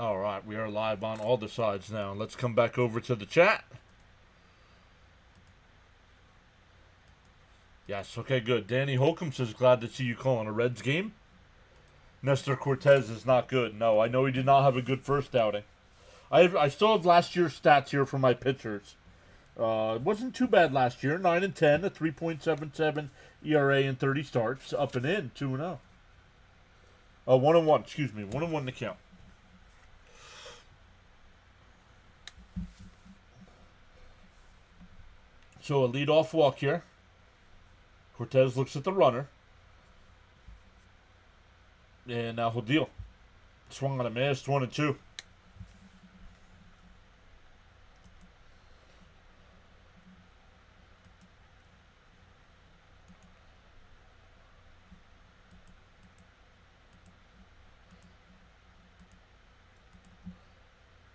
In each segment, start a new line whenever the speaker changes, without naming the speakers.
All right, we are live on all the sides now. Let's come back over to the chat. Yes, okay, good. Danny Holcomb says, glad to see you calling a Reds game. Nestor Cortez is not good. No, I know he did not have a good first outing. I still have last year's stats here for my pitchers. It wasn't too bad last year. 9-10, a 3.77 ERA and 30 starts. Up and in, 2-0. 1-1, excuse me. 1-1 to count. So a leadoff walk here. Cortez looks at the runner. And now he'll deal. Swung on a miss, 1-2.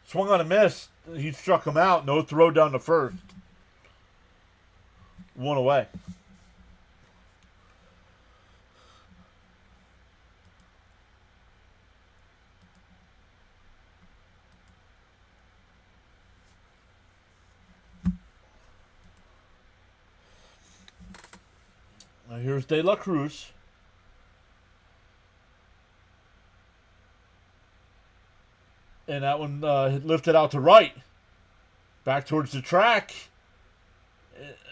Swung on a miss. He struck him out. No throw down to first. 1 away. Now here's De La Cruz. And that one lifted out to right. Back towards the track.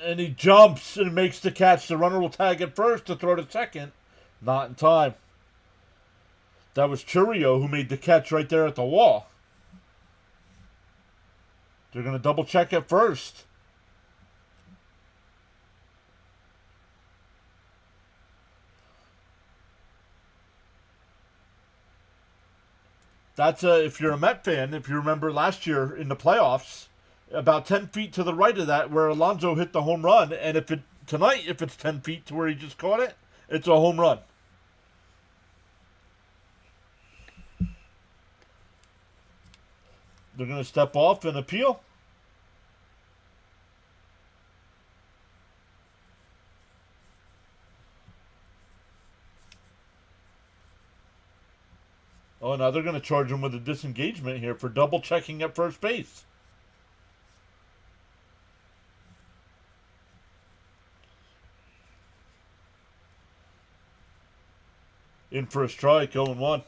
And he jumps and makes the catch. The runner will tag at first to throw to second. Not in time. That was Churio who made the catch right there at the wall. They're going to double check at first. That's if you're a Met fan, if you remember last year in the playoffs, about 10 feet to the right of that where Alonso hit the home run. And if it's 10 feet to where he just caught it, it's a home run. They're going to step off and appeal. Oh, now they're going to charge him with a disengagement here for double checking at first base. In for a strike, 0-1.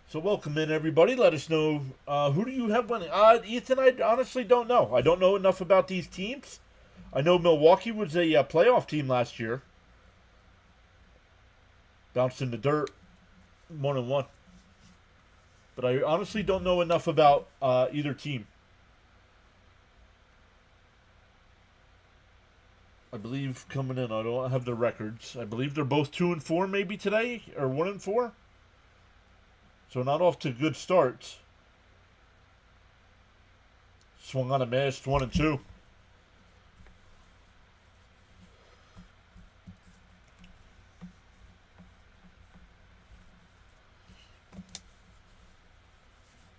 So welcome in, everybody. Let us know who do you have winning. Ethan, I honestly don't know. I don't know enough about these teams. I know Milwaukee was a playoff team last year. Bounced in the dirt, 1-1. But I honestly don't know enough about either team. I believe coming in, I don't have the records. I believe they're both 2-4 maybe today, or 1-4. So not off to good starts. Swung on a miss, 1-2.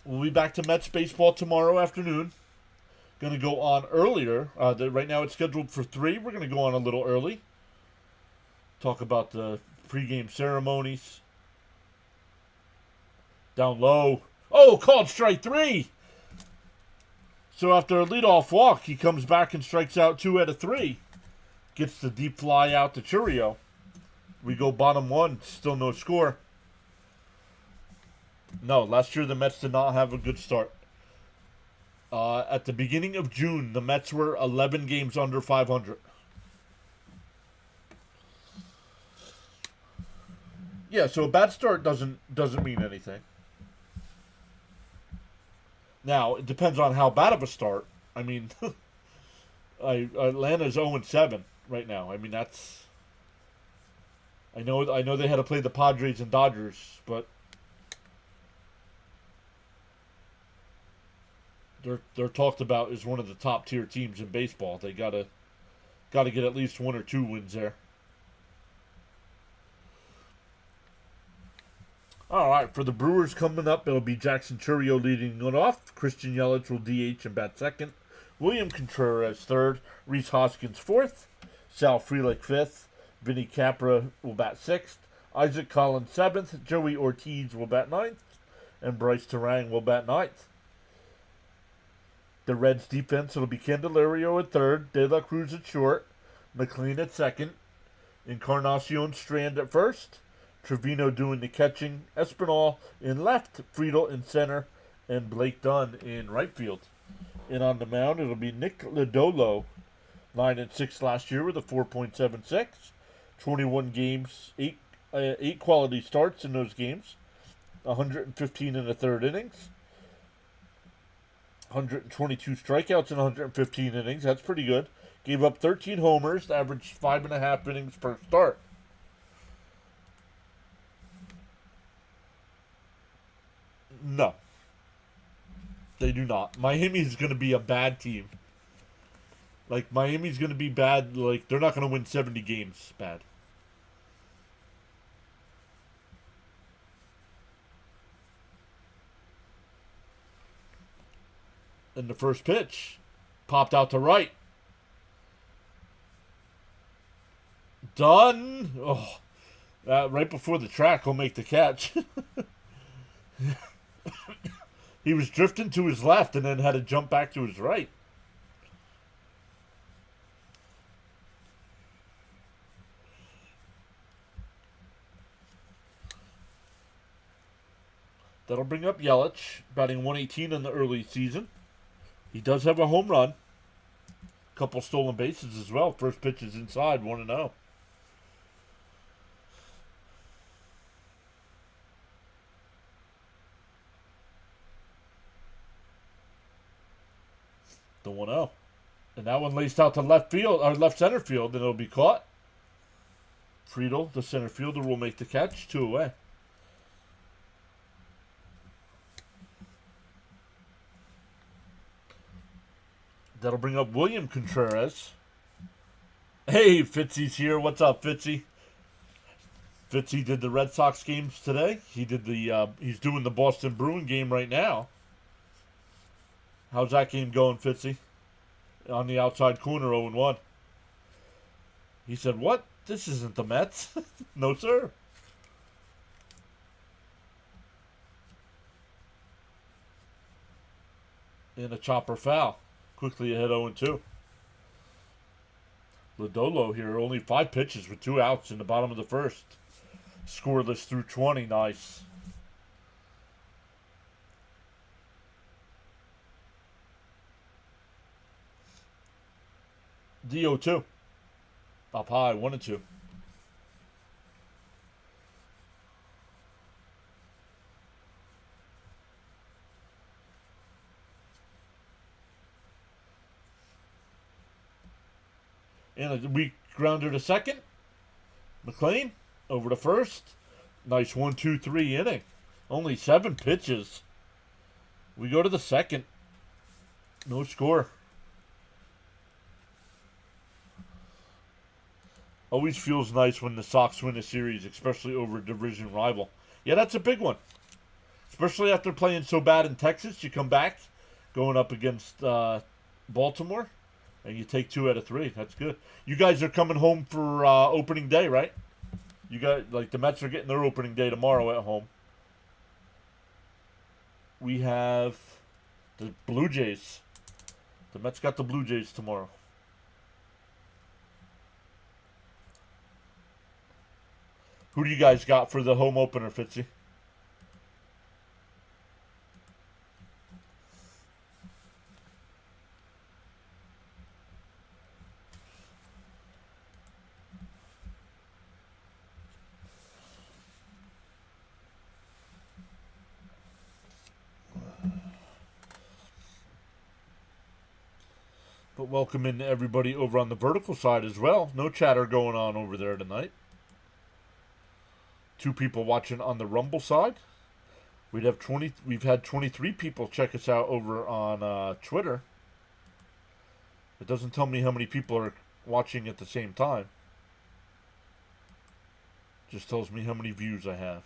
We'll be back to Mets baseball tomorrow afternoon. Going to go on earlier. Right now it's scheduled for 3. We're going to go on a little early. Talk about the pregame ceremonies. Down low. Oh, called strike 3. So after a leadoff walk, he comes back and strikes out 2 out of 3. Gets the deep fly out to Churio. We go bottom 1. Still no score. No, last year the Mets did not have a good start. At the beginning of June, the Mets were 11 games under 500. Yeah, so a bad start doesn't mean anything. Now, it depends on how bad of a start. I mean, Atlanta's 0-7 right now. I mean, that's... I know they had to play the Padres and Dodgers, but... They're talked about as one of the top tier teams in baseball. They gotta get at least 1 or 2 wins there. All right, for the Brewers coming up, it'll be Jackson Churio leading it off. Christian Yelich will DH and bat second. William Contreras third. Rhys Hoskins fourth. Sal Frelick fifth. Vinny Capra will bat sixth. Isaac Collins 7th. Joey Ortiz will bat 9th. And Bryce Terang will bat 9th. The Reds defense, it'll be Candelario at 3rd. De La Cruz at short. McLean at 2nd. Encarnacion Strand at 1st. Trevino doing the catching. Espinal in left. Friedel in center. And Blake Dunn in right field. And on the mound, it'll be Nick Lodolo, 9-6 last year with a 4.76. 21 games, 8 quality starts in those games. 115 in the 3rd innings. 122 strikeouts in 115 innings. That's pretty good. Gave up 13 homers, averaged 5.5 innings per start. No. They do not. Miami's going to be a bad team. Like, Miami's going to be bad. Like, they're not going to win 70 games bad. And the first pitch popped out to right. Done. Oh, right before the track, he'll make the catch. He was drifting to his left and then had to jump back to his right. That'll bring up Yelich, batting 118 in the early season. He does have a home run. A couple stolen bases as well. First pitch is inside, 1-0. The 1-0. And that one laced out to left field, or left center field, and it'll be caught. Friedel, the center fielder, will make the catch. 2 away. That'll bring up William Contreras. Hey, Fitzy's here. What's up, Fitzy? Fitzy did the Red Sox games today. He did the. He's doing the Boston Bruin game right now. How's that game going, Fitzy? On the outside corner, 0-1. He said, "What? This isn't the Mets." No, sir. And a chopper foul. Quickly ahead 0-2. Lodolo here, only 5 pitches with 2 outs in the bottom of the first. Scoreless through 20, nice. The 0-2. Up high, 1-2. And a weak grounder to second. McLean over to first. Nice 1-2-3 inning. Only 7 pitches. We go to the second. No score. Always feels nice when the Sox win a series, especially over a division rival. Yeah, that's a big one. Especially after playing so bad in Texas. You come back, going up against Baltimore, and you take 2 out of 3. That's good. You guys are coming home for opening day, right? You got, like, the Mets are getting their opening day tomorrow at home. We have the Blue Jays. The Mets got the Blue Jays tomorrow. Who do you guys got for the home opener, Fitzy? But welcome in everybody over on the vertical side as well. No chatter going on over there tonight. 2 people watching on the Rumble side. We've had 23 people check us out over on Twitter. It doesn't tell me how many people are watching at the same time. Just tells me how many views I have.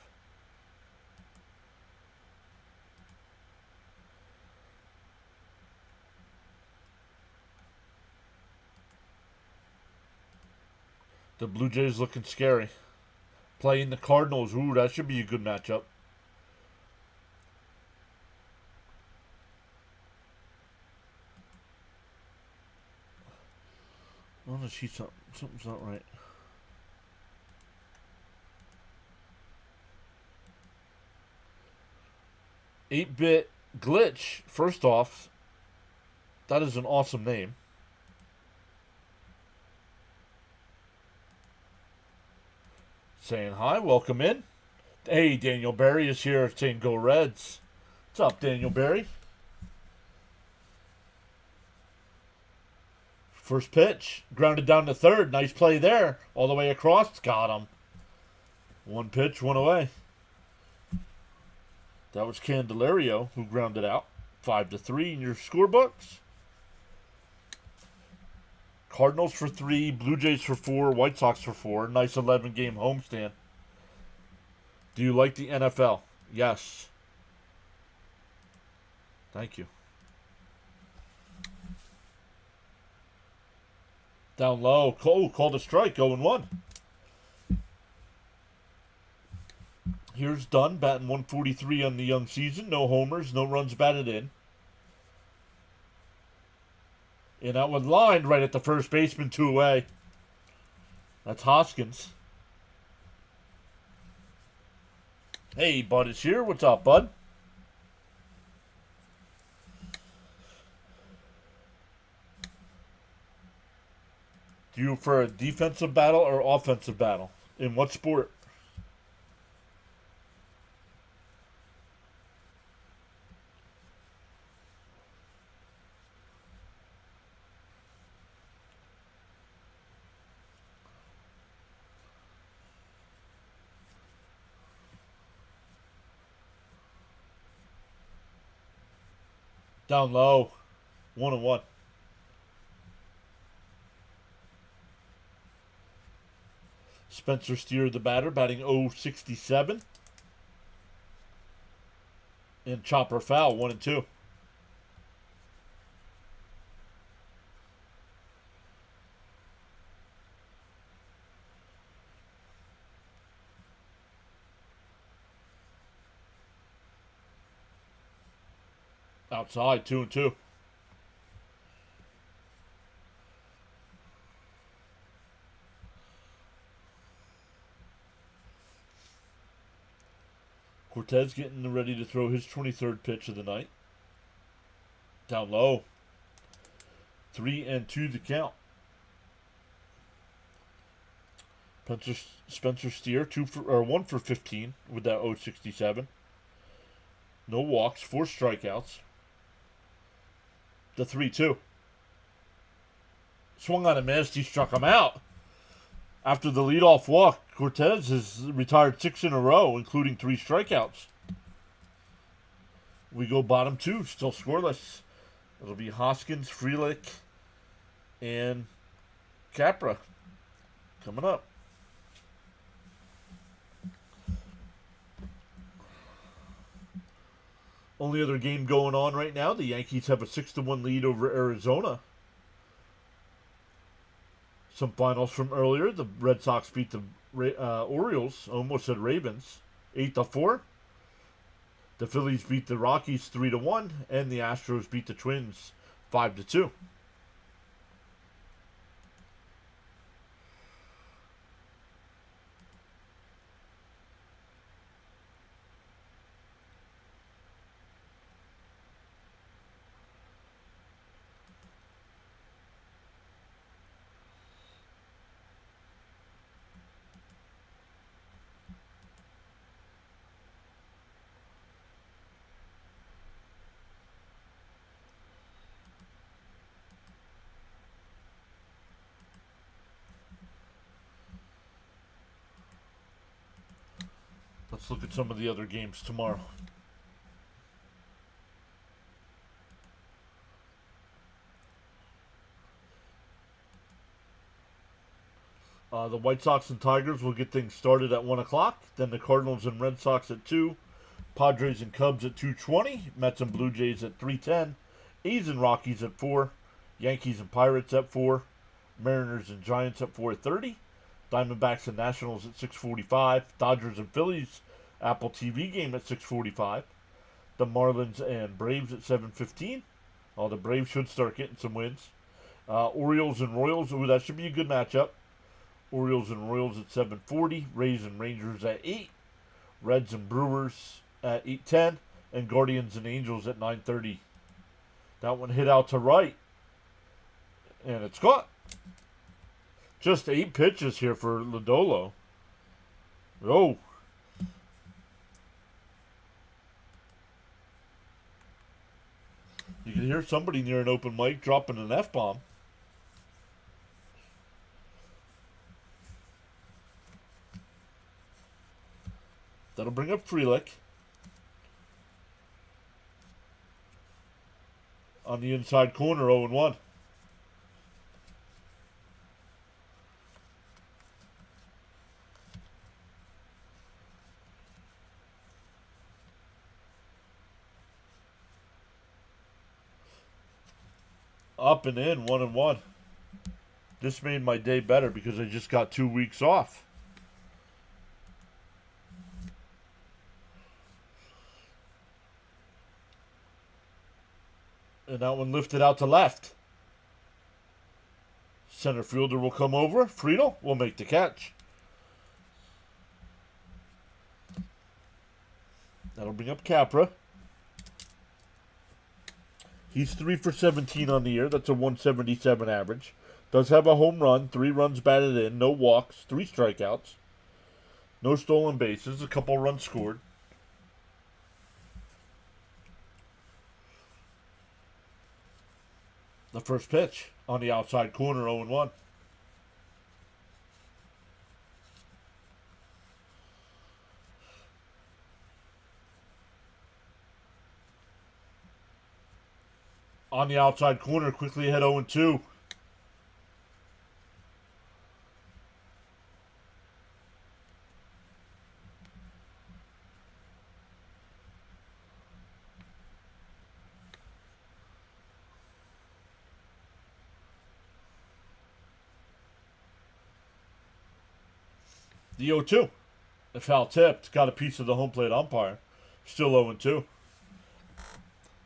The Blue Jays looking scary. Playing the Cardinals. Ooh, that should be a good matchup. I want to see something. Something's not right. 8-bit glitch. First off, that is an awesome name. Saying hi, welcome in. Hey, Daniel Barry is here saying go Reds. What's up, Daniel Barry? First pitch, grounded down to third. Nice play there. All the way across. Got him. One pitch, one away. That was Candelario who grounded out. 5-3 in your scorebooks. Cardinals for 3, Blue Jays for 4, White Sox for 4. Nice 11-game homestand. Do you like the NFL? Yes. Thank you. Down low. Called a strike. 0-1. Here's Dunn, batting 143 on the young season. No homers, no runs batted in. And that one lined right at the first baseman, 2 away. That's Hoskins. Hey, Bud is here. What's up, Bud? Do you prefer a defensive battle or offensive battle? In what sport? Down low. 1-1. Spencer Steer, the batter, batting .067. And Chopper foul, 1-2. Outside, 2-2. Cortez getting ready to throw his 23rd pitch of the night. Down low. 3-2 the count. Spencer Steer, 1 for 15 with that .067. No walks, 4 strikeouts. The 3-2. Swung on a miss. He struck him out. After the leadoff walk, Cortez has retired 6 in a row, including 3 strikeouts. We go bottom 2, still scoreless. It'll be Hoskins, Frelick, and Capra coming up. Only other game going on right now, the Yankees have a 6-1 lead over Arizona. Some finals from earlier. The Red Sox beat the Orioles, almost said Ravens, 8-4. The Phillies beat the Rockies 3-1, and the Astros beat the Twins 5-2. Let's look at some of the other games tomorrow. The White Sox and Tigers will get things started at 1 o'clock. Then the Cardinals and Red Sox at 2. Padres and Cubs at 2:20. Mets and Blue Jays at 3:10. A's and Rockies at 4. Yankees and Pirates at 4. Mariners and Giants at 4:30. Diamondbacks and Nationals at 6:45. Dodgers and Phillies Apple TV game at 6:45. The Marlins and Braves at 7:15. Oh, the Braves should start getting some wins. Orioles and Royals. Ooh, that should be a good matchup. Orioles and Royals at 7:40. Rays and Rangers at 8. Reds and Brewers at 8:10. And Guardians and Angels at 9:30. That one hit out to right. And it's caught. Just 8 pitches here for Lodolo. Oh. You can hear somebody near an open mic dropping an F-bomb. That'll bring up Frelick. On the inside corner, 0-1. Up and in, 1-1. This made my day better because I just got 2 weeks off. And that one lifted out to left. Center fielder will come over. Friedel will make the catch. That'll bring up Capra. He's 3 for 17 on the year. That's a 177 average. Does have a home run, 3 runs batted in, no walks, 3 strikeouts. No stolen bases, a couple runs scored. The first pitch on the outside corner, 0-1. On the outside corner, quickly hit 0-2. The 0-2. The foul tipped. Got a piece of the home plate umpire. Still 0-2.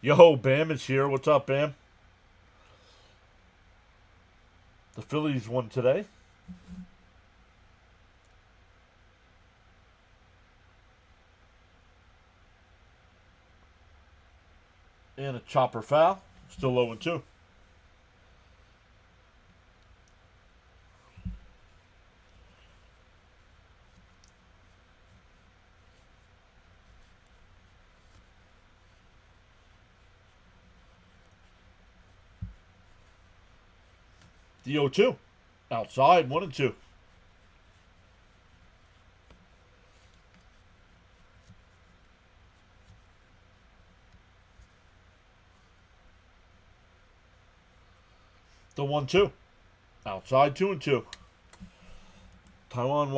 Yo, Bam is here. What's up, Bam? The Phillies won today. And a chopper foul. Still 0-2. The 0-2. Outside, 1-2. The 1-2. Outside, 2-2. Tyjon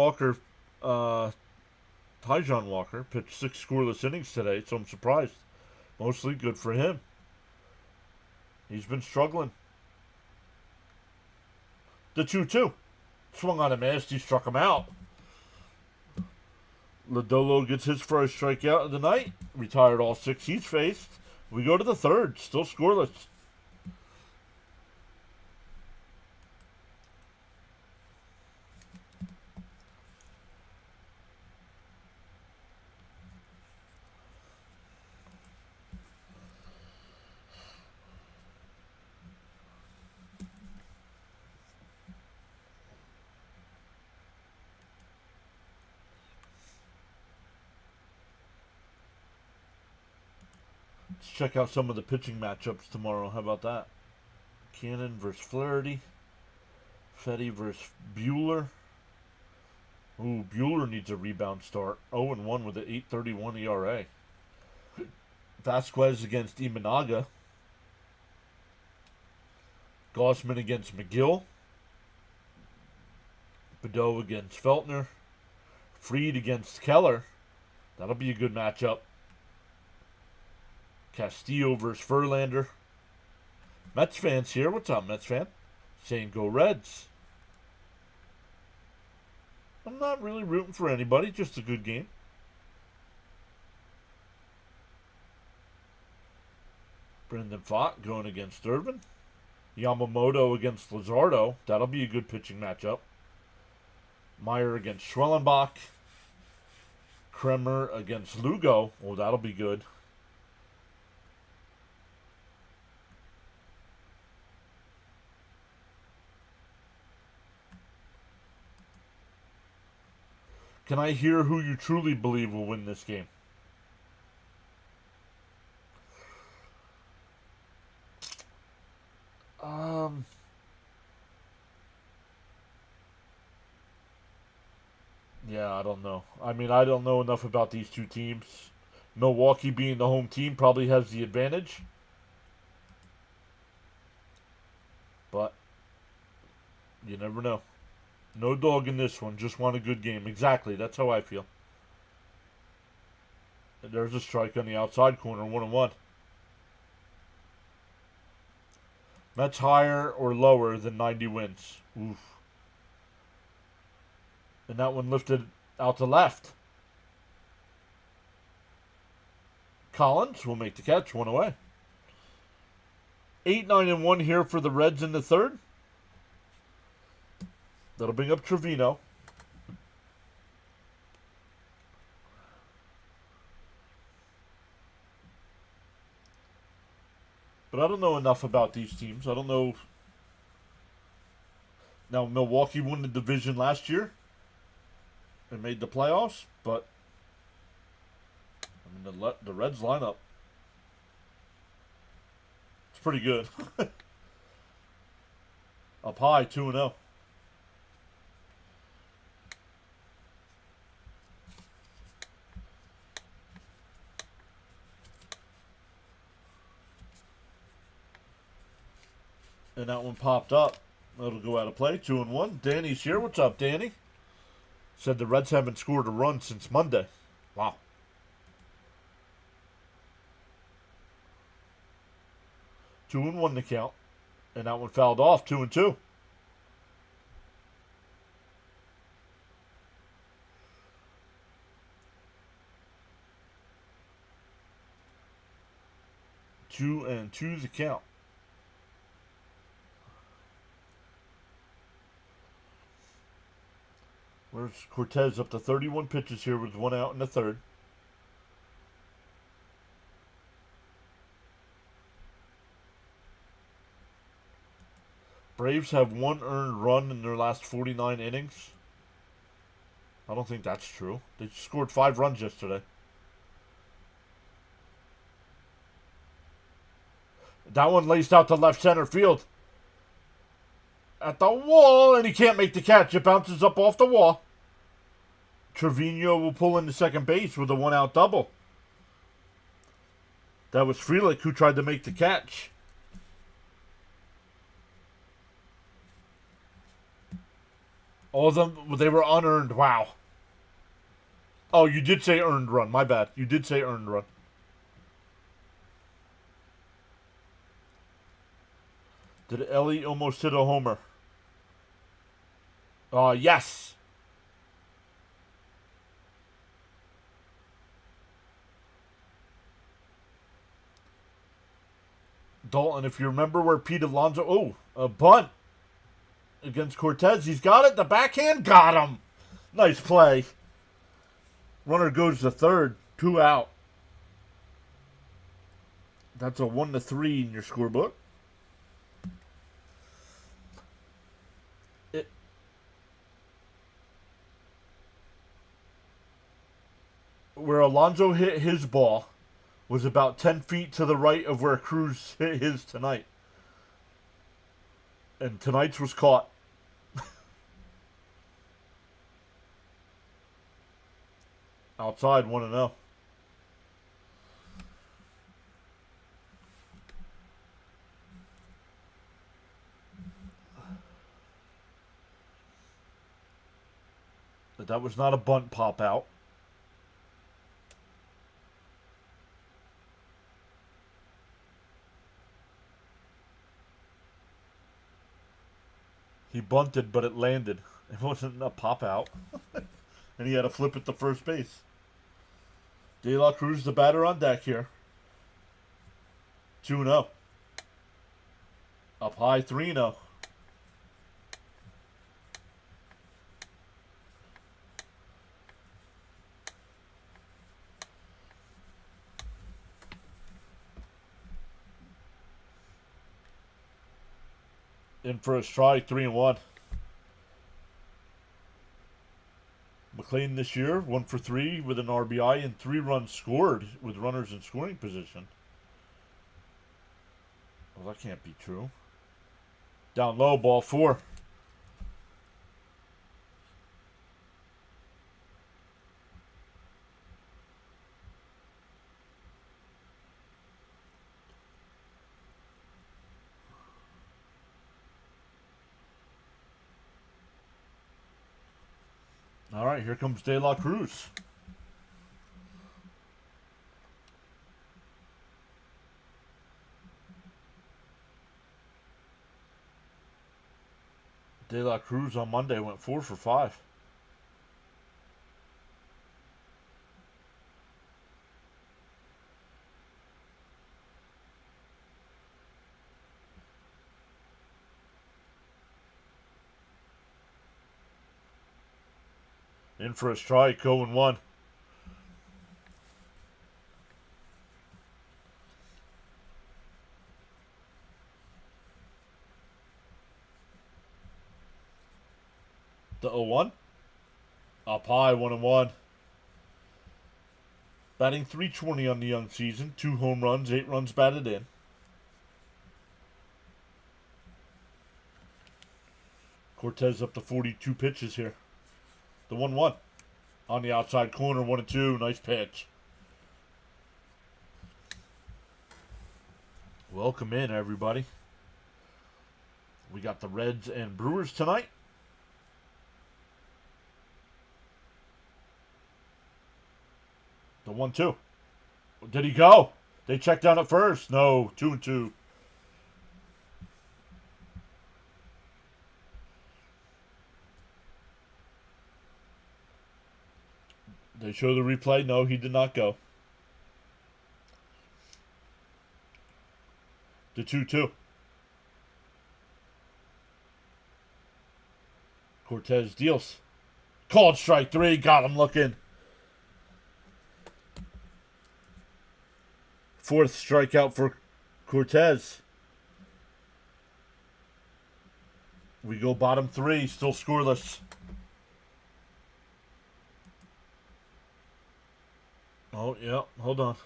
Walker pitched 6 scoreless innings today, so I'm surprised. Mostly good for him. He's been struggling. The 2-2. Swung on a mast, he struck him out. Lodolo gets his first strikeout of the night. Retired all 6 he's faced. We go to the third, still scoreless. Let's check out some of the pitching matchups tomorrow. How about that? Cannon versus Flaherty. Fetty versus Bueller. Ooh, Bueller needs a rebound start. 0-1 with an 8.31 ERA. Vasquez against Imanaga. Gossman against McGill. Badeau against Feltner. Fried against Keller. That'll be a good matchup. Castillo versus Verlander. Mets fans here. What's up, Mets fan? Saying go Reds. I'm not really rooting for anybody, just a good game. Brendan Pfaadt going against Irvin. Yamamoto against Luzardo. That'll be a good pitching matchup. Meyer against Schwellenbach. Kremer against Lugo. Oh, that'll be good. Can I hear who you truly believe will win this game? Yeah, I don't know. I mean, I don't know enough about these two teams. Milwaukee being the home team probably has the advantage. But you never know. No dog in this one. Just want a good game. Exactly. That's how I feel. And there's a strike on the outside corner. 1-1. Mets higher or lower than 90 wins. Oof. And that one lifted out to left. Collins will make the catch. 1 away. 8-9-1 here for the Reds in the third. That'll bring up Trevino. But I don't know enough about these teams. I don't know. Now, Milwaukee won the division last year and made the playoffs, but I mean, the Reds lineup, it's pretty good. Up high, 2-0. And that one popped up. It'll go out of play. 2-1. Danny's here. What's up, Danny? Said the Reds haven't scored a run since Monday. Wow. 2-1 the count. And that one fouled off. 2-2. Two and two the count. Where's Cortez up to 31 pitches here with 1 out in the third. Braves have 1 earned run in their last 49 innings. I don't think that's true. They scored 5 runs yesterday. That one laced out to left center field. At the wall, and he can't make the catch. It bounces up off the wall. Trevino will pull into second base with a 1-out double. That was Frelick who tried to make the catch. All of them, they were unearned. Wow. Oh, you did say earned run. My bad. You did say earned run. Did Ellie almost hit a homer? Yes. Dalton, if you remember where Pete Alonso... Oh, a bunt against Cortez. He's got it. The backhand got him. Nice play. Runner goes to third. 2 out. That's a 1-3 in your scorebook. Where Alonso hit his ball was about 10 feet to the right of where Cruz hit his tonight. And tonight's was caught. Outside, 1-0. But that was not a bunt pop out. He bunted, but it landed. It wasn't a pop out. And he had a flip at the first base. De La Cruz, the batter on deck here. 2-0. Up high, 3-0. In for a strike, 3-1. McLean this year, 1 for 3 with an RBI and 3 runs scored with runners in scoring position. Well, that can't be true. Down low, ball 4. All right, here comes De La Cruz. De La Cruz on Monday went 4 for 5. In for a strike, 0-1. The 0-1. Up high, 1-1. Batting .320 on the young season. 2 home runs, 8 runs batted in. Cortez up to 42 pitches here. The 1-1. On the outside corner, 1-2. Nice pitch. Welcome in, everybody. We got the Reds and Brewers tonight. The 1-2. Did he go? They checked down at first. No, 2-2. They show the replay. No, he did not go. The 2-2. Cortez deals. Called strike 3. Got him looking. 4th strikeout for Cortez. We go bottom 3. Still scoreless. Oh, yeah. Hold on.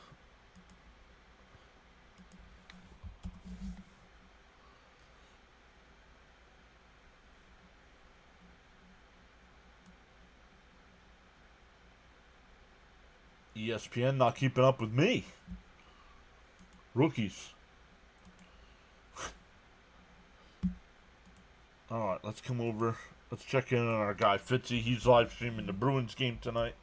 ESPN not keeping up with me. Rookies. All right, let's come over. Let's check in on our guy Fitzy. He's live streaming the Bruins game tonight.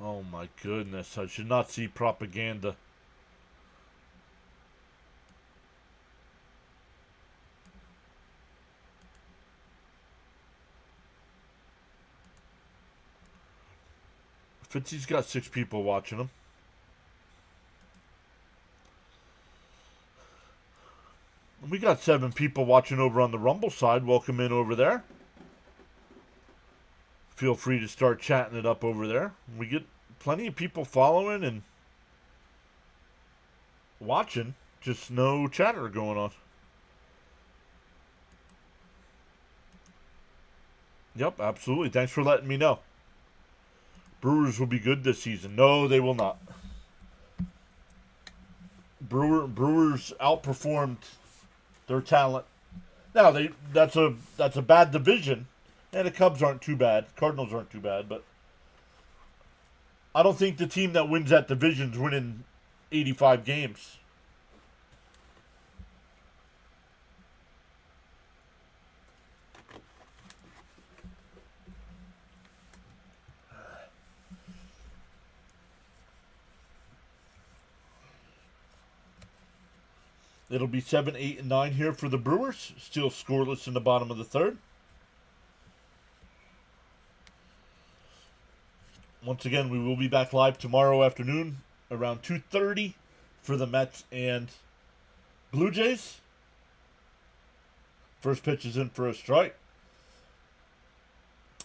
Oh my goodness, I should not see propaganda. Fitzy's got 6 people watching him. We got 7 people watching over on the Rumble side. Welcome in over there. Feel free to start chatting it up over there. We get plenty of people following and watching. Just no chatter going on. Yep, absolutely. Thanks for letting me know. Brewers will be good this season. No, they will not. Brewers outperformed their talent. Now that's a bad division, and the Cubs aren't too bad. Cardinals aren't too bad, but I don't think the team that wins that division's winning 85 games. It'll be 7, 8, and 9 here for the Brewers. Still scoreless in the bottom of the third. Once again, we will be back live tomorrow afternoon around 2:30 for the Mets and Blue Jays. First pitch is in for a strike.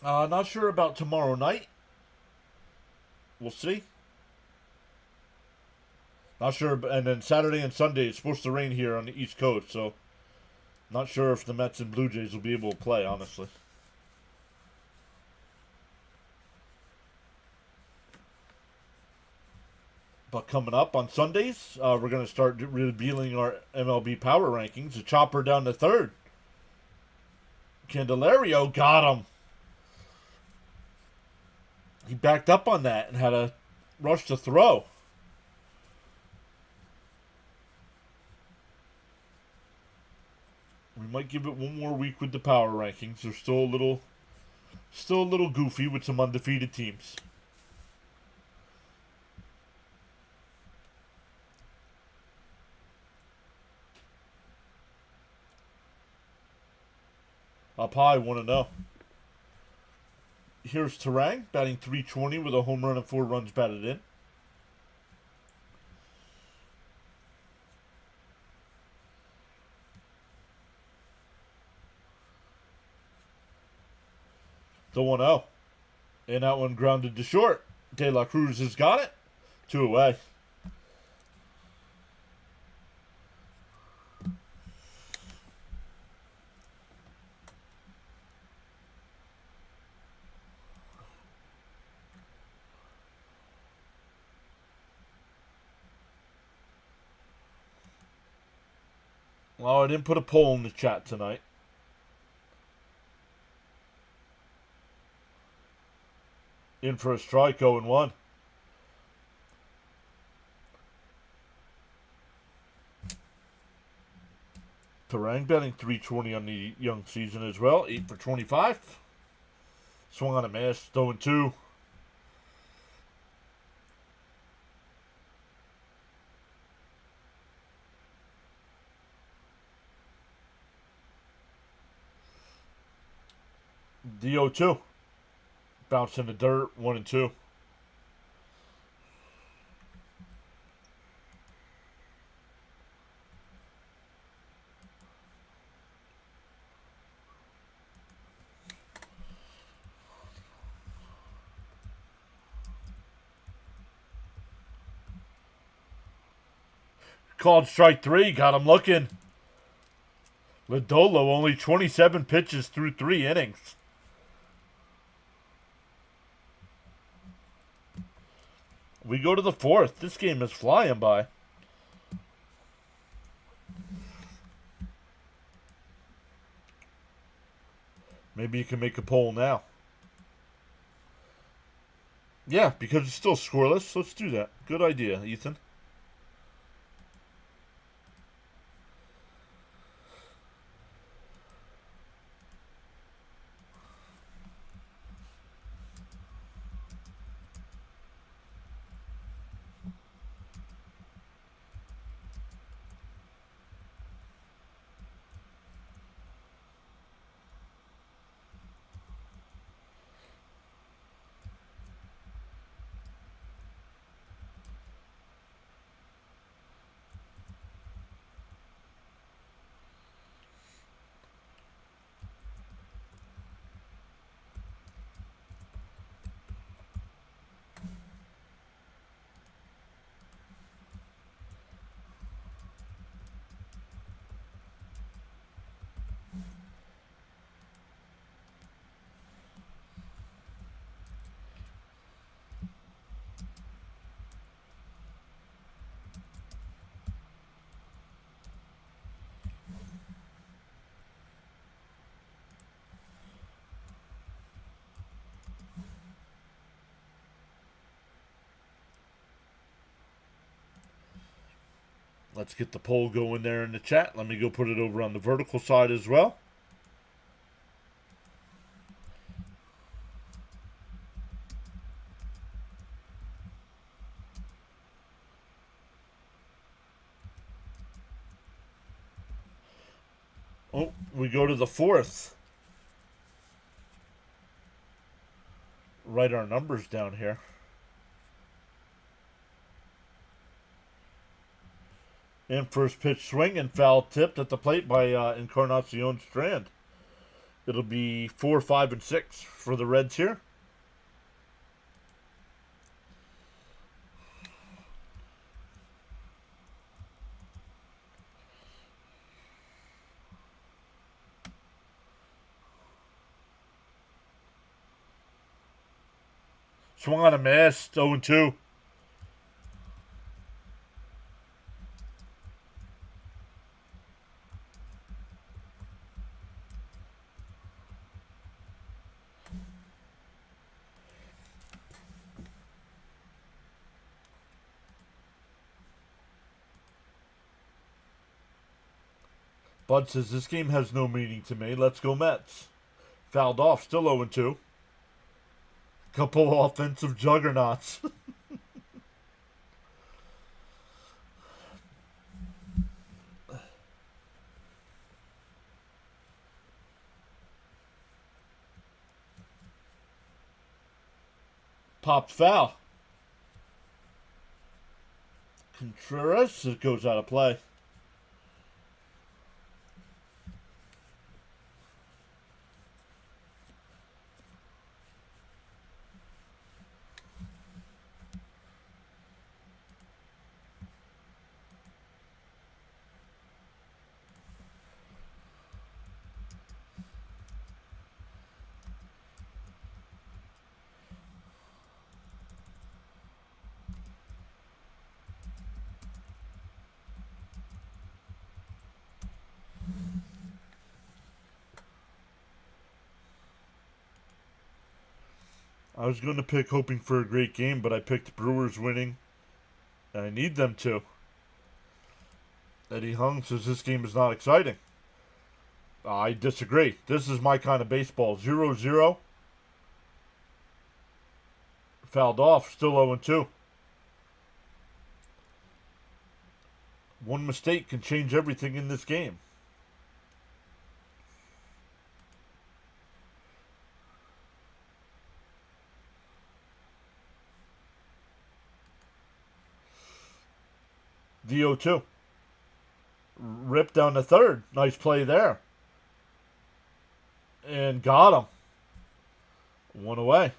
Not sure about tomorrow night. We'll see. Not sure. And then Saturday and Sunday, it's supposed to rain here on the East Coast, so not sure if the Mets and Blue Jays will be able to play, honestly. But coming up on Sundays, we're going to start revealing our MLB power rankings. A chopper down to third. Candelario got him. He backed up on that and had a rush to throw. We might give it one more week with the power rankings. They're still a little goofy with some undefeated teams. Up high, 1-0. Here's Terang, batting .320 with a home run and 4 runs batted in. The 1-0. And that one grounded to short. De La Cruz has got it. 2 away. Well, I didn't put a poll in the chat tonight. In for a strike, 0-1. Terang batting .320 on the young season as well. 8 for 25. Swung on a miss, 0-2. The 0-2. Bounce in the dirt, 1-2. Called strike 3, got him looking. Lodolo only 27 pitches through 3 innings. We go to the 4th. This game is flying by. Maybe you can make a poll now. Yeah, because it's still scoreless. Let's do that. Good idea, Ethan. Let's get the poll going there in the chat. Let me go put it over on the vertical side as well. Oh, we go to the fourth. Write our numbers down here. And first pitch swing and foul tipped at the plate by Encarnacion Strand. It'll be 4, 5, and 6 for the Reds here. Swung on a miss, 0-2. Bud says this game has no meaning to me. Let's go Mets. Fouled off, still 0-2. Couple offensive juggernauts. Popped foul. Contreras, it goes out of play. I was going to pick hoping for a great game, but I picked Brewers winning. And I need them to. Eddie Hung says this game is not exciting. I disagree. This is my kind of baseball. 0-0. Fouled off. Still 0-2. One mistake can change everything in this game. The 0-2. Ripped down the third. Nice play there. And got him. One away.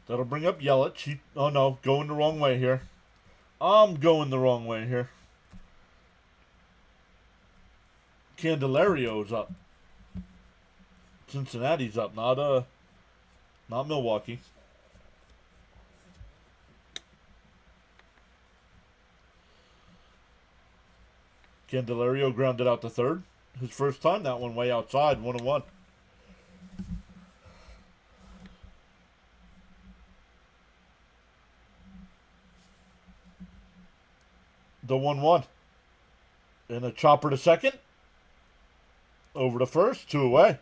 That'll bring up Yelich. Oh no, going the wrong way here. I'm going the wrong way here. Candelario's up. Cincinnati's up, not Milwaukee. Candelario grounded out to third. His first time, that one way outside, 1-1. The 1-1. And a chopper to second. Over to first, 2 away.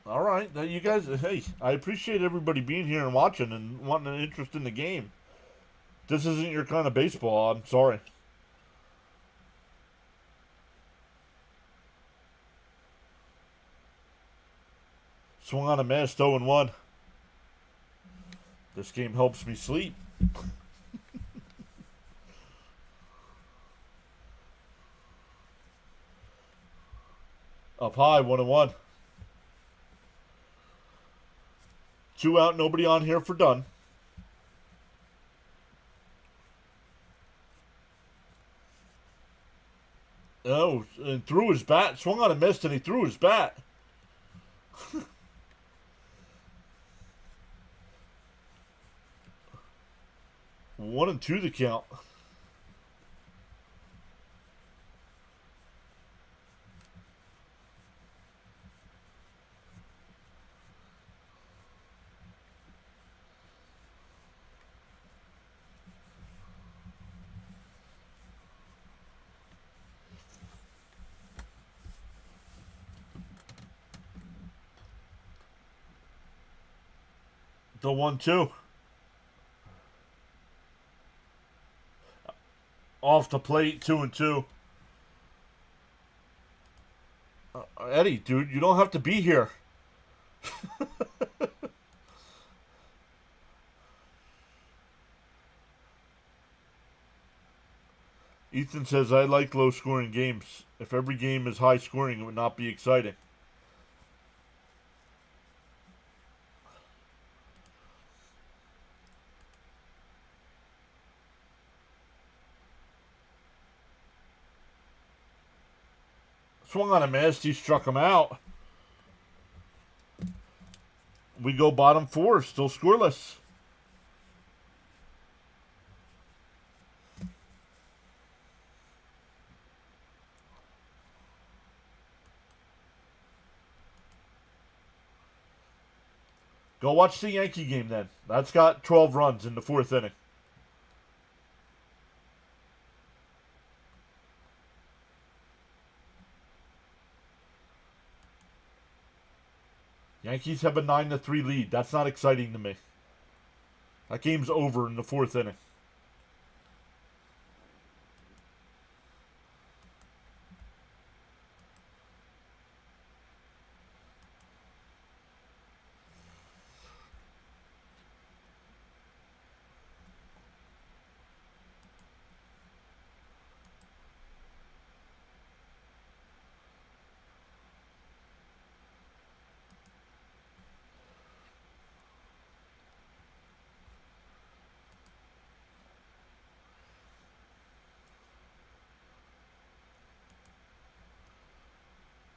All right, you guys, hey, I appreciate everybody being here and watching and wanting an interest in the game. This isn't your kind of baseball, I'm sorry. Swung on a miss, 0-1. This game helps me sleep. Up high, 1-1. 2 out, nobody on here for done. Oh, and threw his bat. Swung on a miss and he threw his bat. 1-2 the count. The 1-2. Off the plate, 2-2. Eddie, dude, you don't have to be here. Ethan says, I like low scoring games. If every game is high scoring, it would not be exciting. Swung on a miss. He struck him out. We go bottom 4, still scoreless. Go watch the Yankee game then. That's got 12 runs in the 4th inning. Yankees have a 9-3 lead. That's not exciting to me. That game's over in the 4th inning.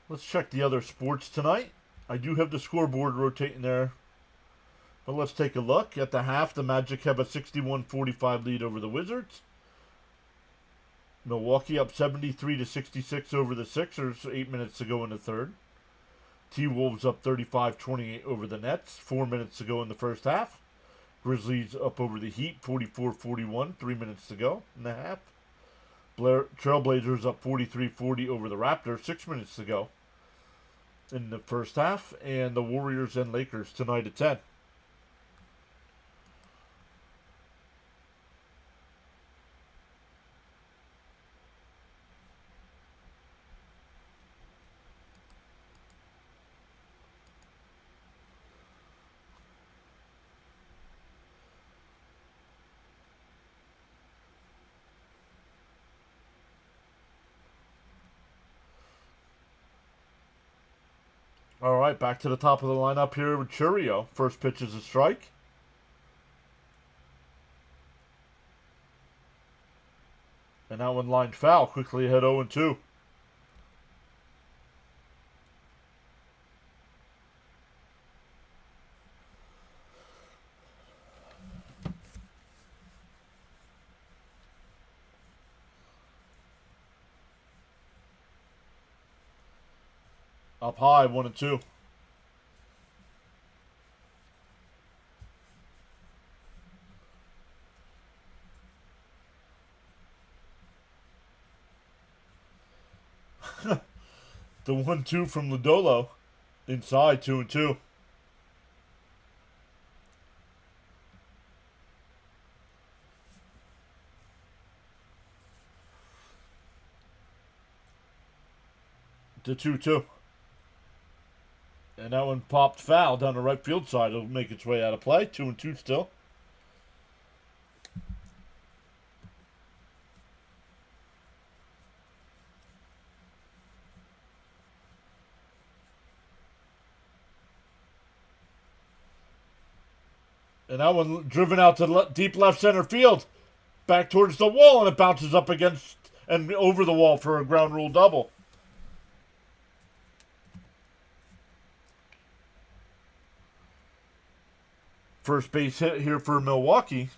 Let's check the other sports tonight. I do have the scoreboard rotating there. But let's take a look. At the half, the Magic have a 61-45 lead over the Wizards. Milwaukee up 73-66 over the Sixers, 8 minutes to go in the 3rd. T-Wolves up 35-28 over the Nets, 4 minutes to go in the first half. Grizzlies up over the Heat, 44-41, 3 minutes to go in the half. Trailblazers up 43-40 over the Raptors, 6 minutes to go in the first half. And the Warriors and Lakers tonight at 10. All right, back to the top of the lineup here with Churio. First pitch is a strike. And that one lined foul. Quickly ahead 0-2. Up high, 1-2. The 1-2 from Lodolo. Inside, 2-2. The 2-2. And that one popped foul down the right field side. It'll make its way out of play. 2-2 still. And that one driven out to deep left center field. Back towards the wall, and it bounces up against and over the wall for a ground rule double. First base hit here for Milwaukee.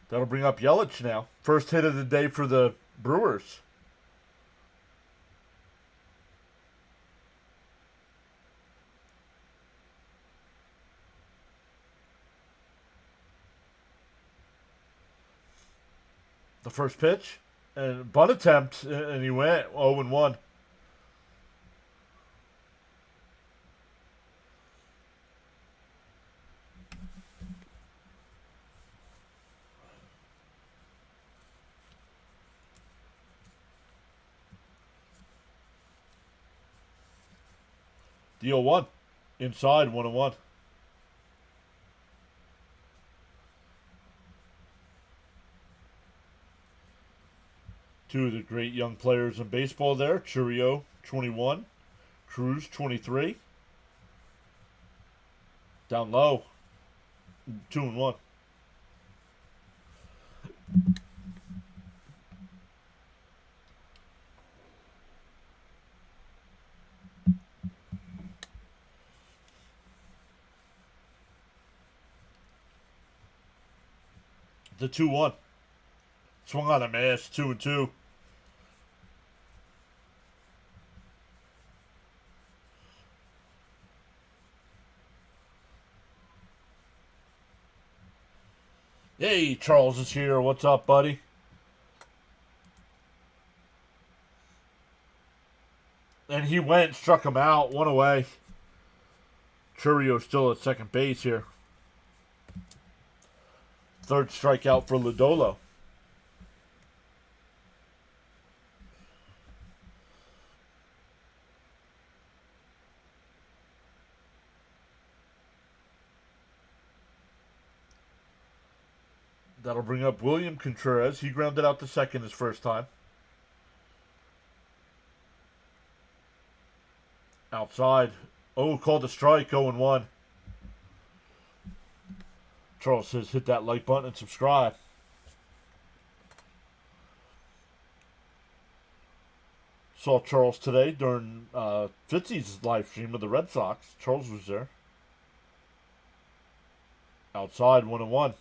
That'll bring up Yelich now. First hit of the day for the Brewers. The first pitch and bunt attempt, and he went 0-1. The 0-1. Inside 1-1. Two of the great young players in baseball there. Churio, 21. Cruz, 23. Down low. 2-1. The 2-1. Swung on a miss. 2-2. Hey, Charles is here. What's up, buddy? And he went, struck him out, one away. Churio still at second base here. Third strikeout for Lodolo. That'll bring up William Contreras. He grounded out to second his first time. Outside. Oh, called a strike, 0-1. Charles says hit that like button and subscribe. Saw Charles today during Fitzy's live stream of the Red Sox. Charles was there. Outside, 1-1.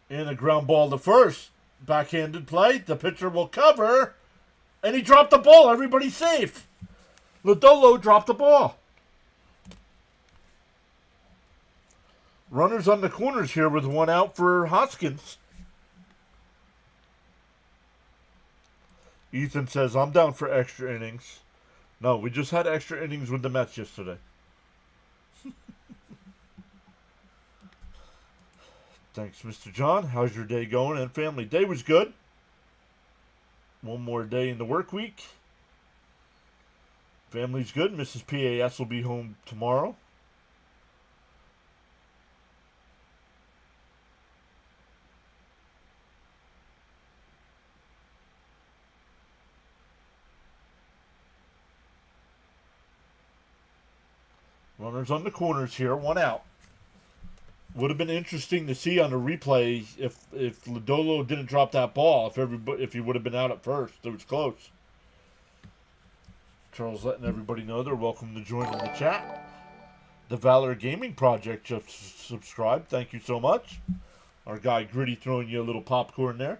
And a ground ball to first. Backhanded play. The pitcher will cover. And he dropped the ball. Everybody's safe. Lodolo dropped the ball. Runners on the corners here with one out for Hoskins. Ethan says, I'm down for extra innings. No, we just had extra innings with the Mets yesterday. Thanks, Mr. John. How's your day going? And family? Day was good. One more day in the work week. Family's good. Mrs. PAS will be home tomorrow. Runners on the corners here. One out. Would have been interesting to see on the replay if Lodolo didn't drop that ball. If he would have been out at first, it was close. Charles letting everybody know they're welcome to join in the chat. The Valor Gaming Project just subscribed. Thank you so much. Our guy Gritty throwing you a little popcorn there.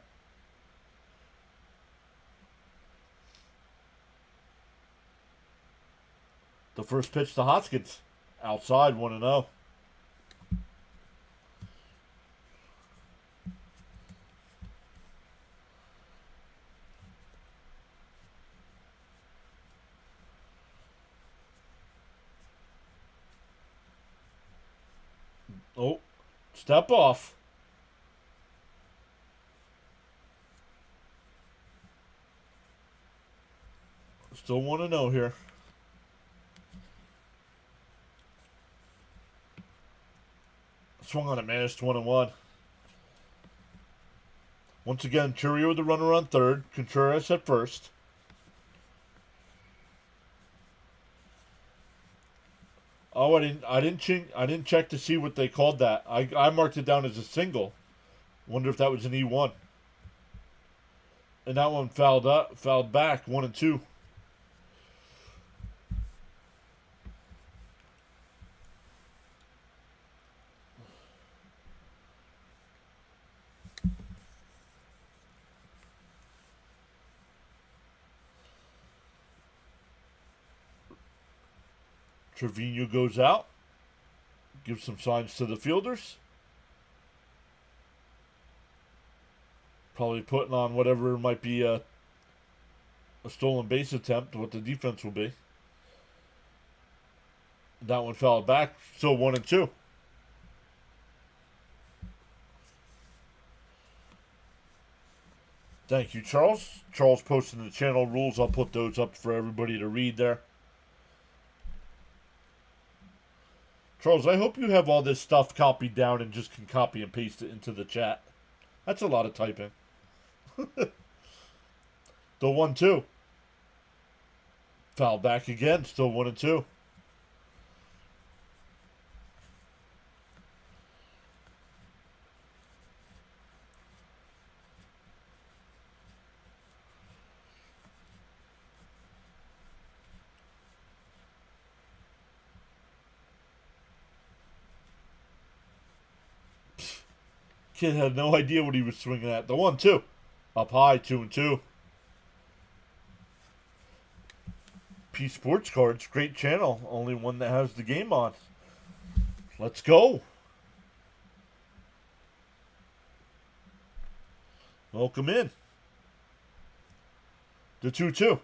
The first pitch to Hoskins. Outside, 1-0. Oh, step off. Still 1-0 here. Swung on a miss, 1-1. Once again, Churio with the runner on third. Contreras at first. Oh, I didn't check to see what they called that. I marked it down as a single. Wonder if that was an E1. And that one fouled back, 1-2. Trevino goes out. Gives some signs to the fielders. Probably putting on whatever might be a stolen base attempt, what the defense will be. That one fouled back. Still 1-2. Thank you, Charles. Charles posted the channel rules. I'll put those up for everybody to read there. Charles, I hope you have all this stuff copied down and just can copy and paste it into the chat. That's a lot of typing. The 1-2. Foul back again. Still 1-2. Kid had no idea what he was swinging at. The 1-2. Up high, 2-2. P Sports Cards, great channel. Only one that has the game on. Let's go. Welcome in. The 2-2.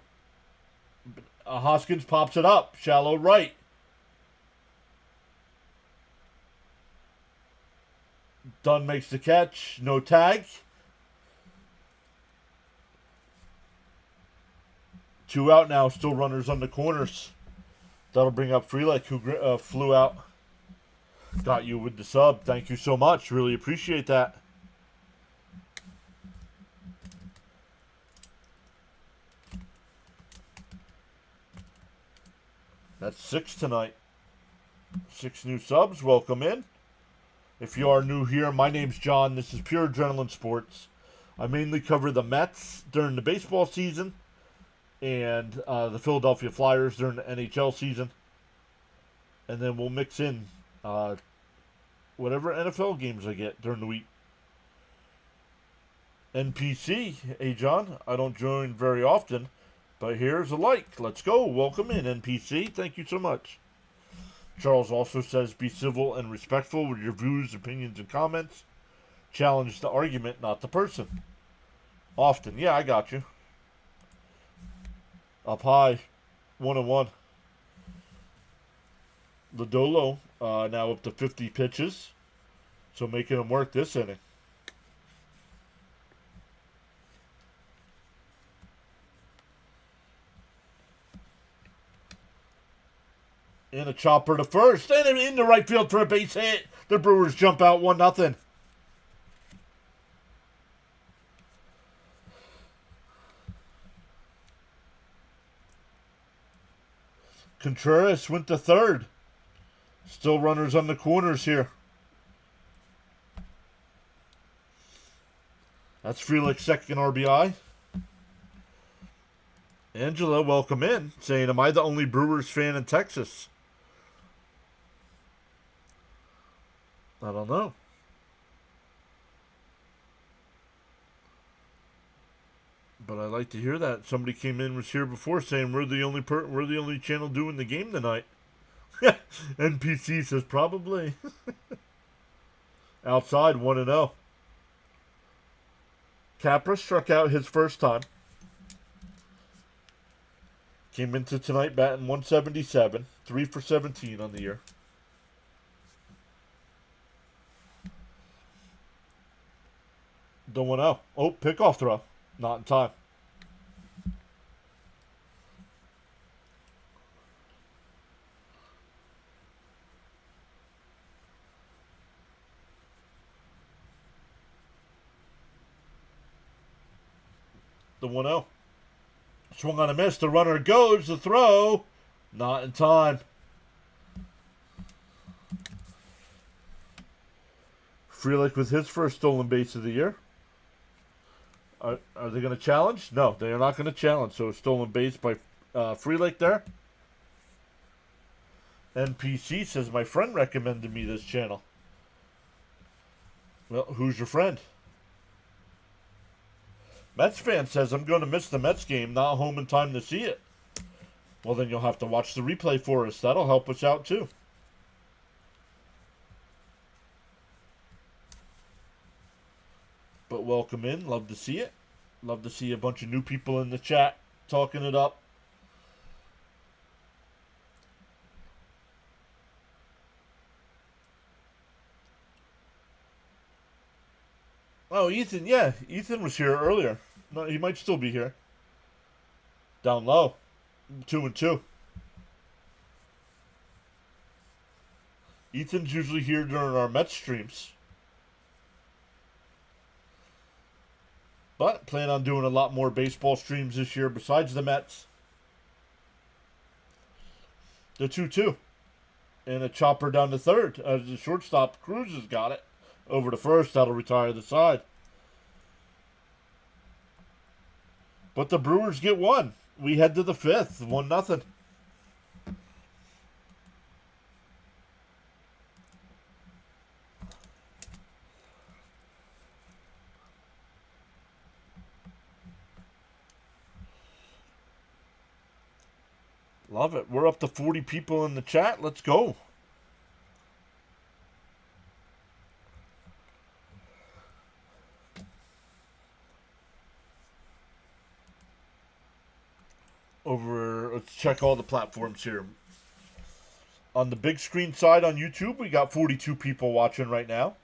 Hoskins pops it up. Shallow right. Dunn makes the catch. No tag. 2 out now. Still runners on the corners. That'll bring up Frelick, who flew out. Got you with the sub. Thank you so much. Really appreciate that. That's 6 tonight. 6 new subs. Welcome in. If you are new here, my name's John. This is Pure Adrenaline Sports. I mainly cover the Mets during the baseball season and the Philadelphia Flyers during the NHL season. And then we'll mix in whatever NFL games I get during the week. NPC, hey John, I don't join very often, but here's a like. Let's go. Welcome in, NPC. Thank you so much. Charles also says, be civil and respectful with your views, opinions, and comments. Challenge the argument, not the person. Often. Yeah, I got you. Up high. 1-1. Lodolo now up to 50 pitches. So making him work this inning. And a chopper to first. And in the right field for a base hit. The Brewers jump out 1-0. Contreras went to third. Still runners on the corners here. That's Frelick's second RBI. Angela, welcome in. Saying, am I the only Brewers fan in Texas? I don't know. But I like to hear that. Somebody came in, was here before, saying we're the only channel doing the game tonight. NPC says probably. Outside 1-0. Capra struck out his first time. Came into tonight batting 177, 3 for 17 on the year. The 1-0. Oh, pickoff throw. Not in time. The 1-0. Swung on a miss. The runner goes. The throw. Not in time. Frelick with his first stolen base of the year. Are they going to challenge? No, they are not going to challenge. So stolen base by Frelick there. NPC says, my friend recommended me this channel. Well, who's your friend? Mets fan says, I'm going to miss the Mets game. Not home in time to see it. Well, then you'll have to watch the replay for us. That'll help us out, too. But welcome in. Love to see it. Love to see a bunch of new people in the chat talking it up. Oh, Ethan, yeah. Ethan was here earlier. No, he might still be here. Down low. 2-2. Ethan's usually here during our Mets streams. But plan on doing a lot more baseball streams this year besides the Mets. The 2-2. And a chopper down to third. As the shortstop, Cruz has got it. Over to first, that'll retire the side. But the Brewers get one. We head to the fifth. 1-0. Love it. We're up to 40 people in the chat. Let's go. Let's check all the platforms here. On the big screen side on YouTube, we got 42 people watching right now.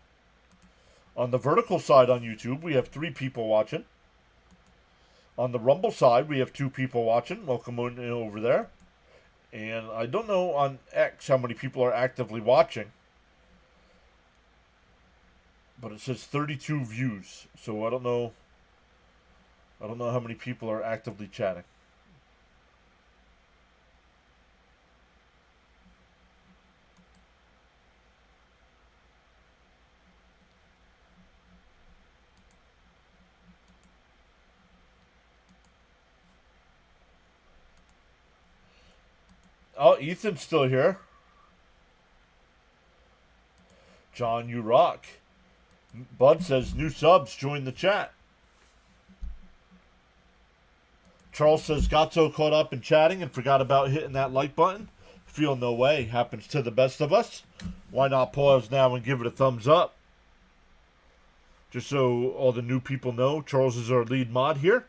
On the vertical side on YouTube, we have 3 people watching. On the Rumble side, we have 2 people watching. Welcome on in over there. And I don't know on X how many people are actively watching. But it says 32 views. So I don't know. I don't know how many people are actively chatting. Oh, Ethan's still here. John, you rock. Bud says new subs, join the chat. Charles says got so caught up in chatting and forgot about hitting that like button. Feel no way. Happens to the best of us. Why not pause now and give it a thumbs up? Just so all the new people know, Charles is our lead mod here.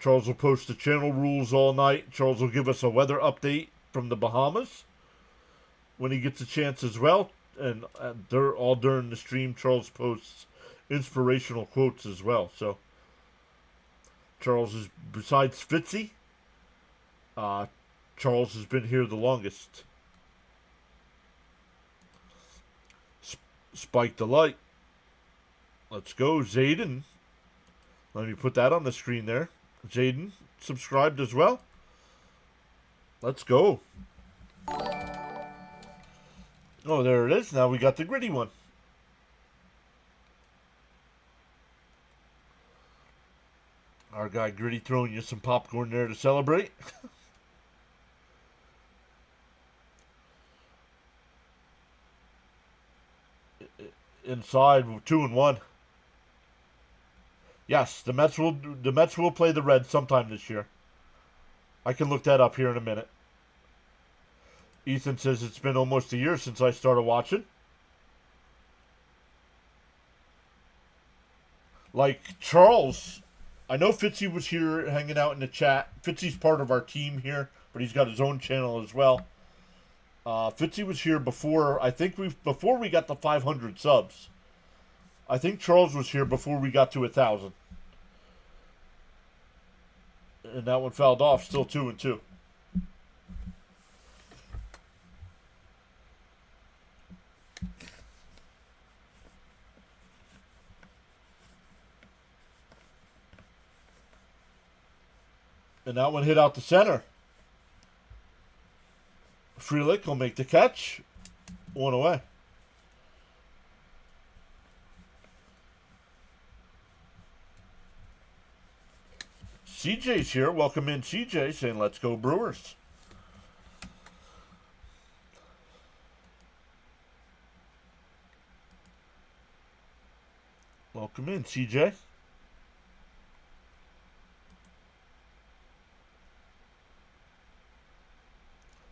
Charles will post the channel rules all night. Charles will give us a weather update from the Bahamas when he gets a chance as well. And all during the stream, Charles posts inspirational quotes as well. So Charles is, besides Fitzy, Charles has been here the longest. Spike the light. Let's go, Zayden. Let me put that on the screen there. Zayden subscribed as well. Let's go. Oh, there it is. Now we got the gritty one. Our guy Gritty throwing you some popcorn there to celebrate. Inside, 2-1. Yes, the Mets will play the Reds sometime this year. I can look that up here in a minute. Ethan says it's been almost a year since I started watching. Like Charles, I know Fitzy was here hanging out in the chat. Fitzy's part of our team here, but he's got his own channel as well. Fitzy was here before. Before we got the 500 subs. I think Charles was here before we got to 1,000. And that one fouled off, still 2-2. And that one hit out the center. Frelick will make the catch. 1 away. CJ's here. Welcome in, CJ, saying let's go Brewers. Welcome in, CJ.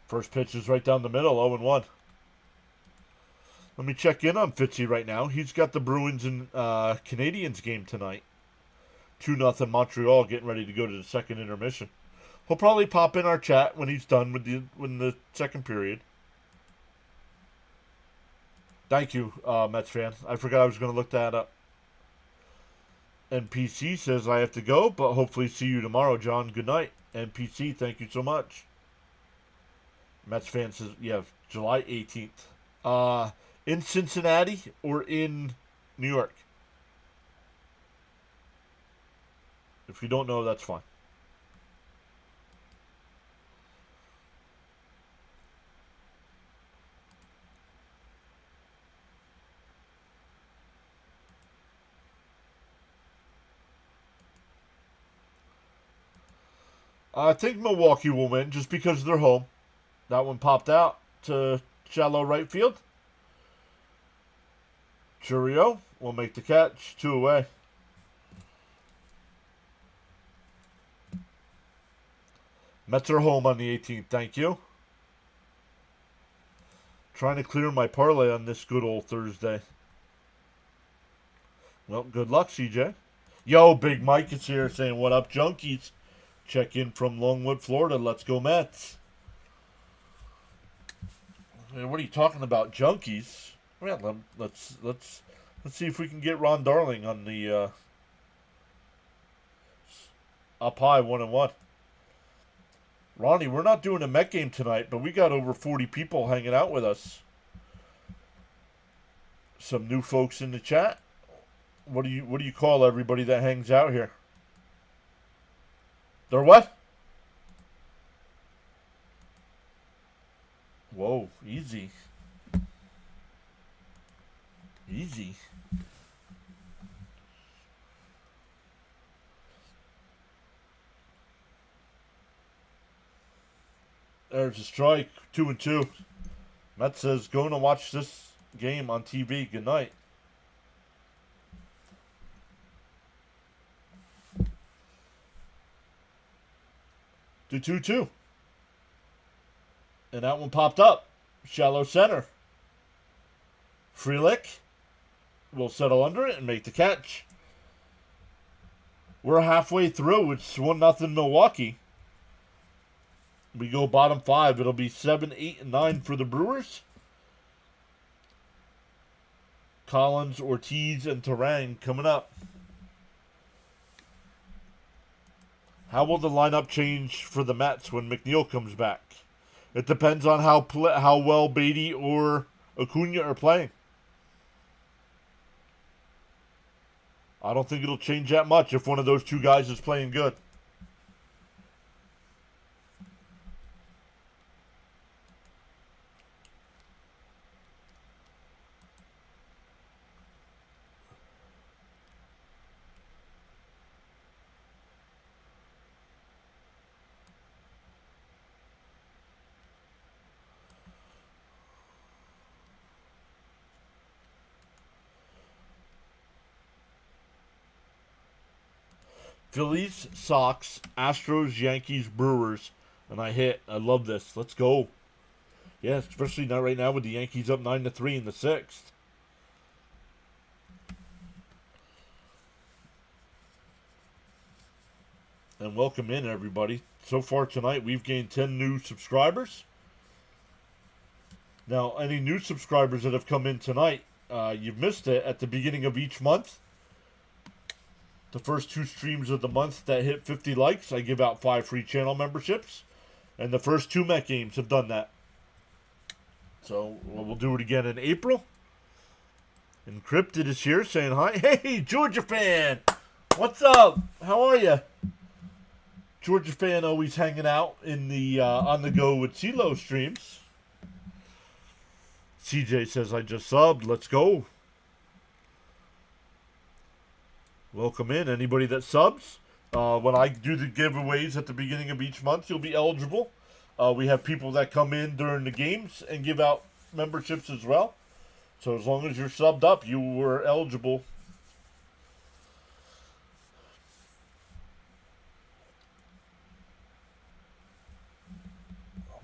First pitch is right down the middle, 0-1. Let me check in on Fitzy right now. He's got the Bruins and Canadians game tonight. 2-0 Montreal, getting ready to go to the second intermission. He'll probably pop in our chat when he's done with the second period. Thank you, Mets fan. I forgot I was going to look that up. NPC says I have to go, but hopefully see you tomorrow, John. Good night. NPC, thank you so much. Mets fan says, yeah, July 18th. In Cincinnati or in New York? If you don't know, that's fine. I think Milwaukee will win just because they're home. That one popped out to shallow right field. Churio will make the catch. 2 away. Mets are home on the 18th. Thank you. Trying to clear my parlay on this good old Thursday. Well, good luck, CJ. Yo, Big Mike is here saying, what up, junkies? Check in from Longwood, Florida. Let's go, Mets. What are you talking about, junkies? Well, let's see if we can get Ron Darling on the up high 1-1. Ronnie, we're not doing a Met game tonight, but we got over 40 people hanging out with us. Some new folks in the chat. What do you call everybody that hangs out here? They're what? Whoa, easy. Easy. There's a strike. 2-2. Matt says, going to watch this game on TV. Good night. Do 2-2. And that one popped up. Shallow center. Frelick will settle under it and make the catch. We're halfway through. It's 1-0 Milwaukee. We go bottom 5. It'll be 7, 8, and 9 for the Brewers. Collins, Ortiz, and Terang coming up. How will the lineup change for the Mets when McNeil comes back? It depends on how well Beatty or Acuna are playing. I don't think it'll change that much if one of those two guys is playing good. Phillies, Sox, Astros, Yankees, Brewers, and I hit. I love this. Let's go. Yeah, especially not right now with the Yankees up 9-3 in the 6th. And welcome in, everybody. So far tonight, we've gained 10 new subscribers. Now, any new subscribers that have come in tonight, you've missed it at the beginning of each month. The first 2 streams of the month that hit 50 likes, I give out 5 free channel memberships. And the first 2 Met games have done that. So we'll do it again in April. Encrypted is here saying hi. Hey, Georgia fan! What's up? How are you? Georgia fan always hanging out in the on the go with CeeLo streams. CJ says I just subbed. Let's go. Welcome in. Anybody that subs, when I do the giveaways at the beginning of each month, you'll be eligible. We have people that come in during the games and give out memberships as well. So as long as you're subbed up, you were eligible.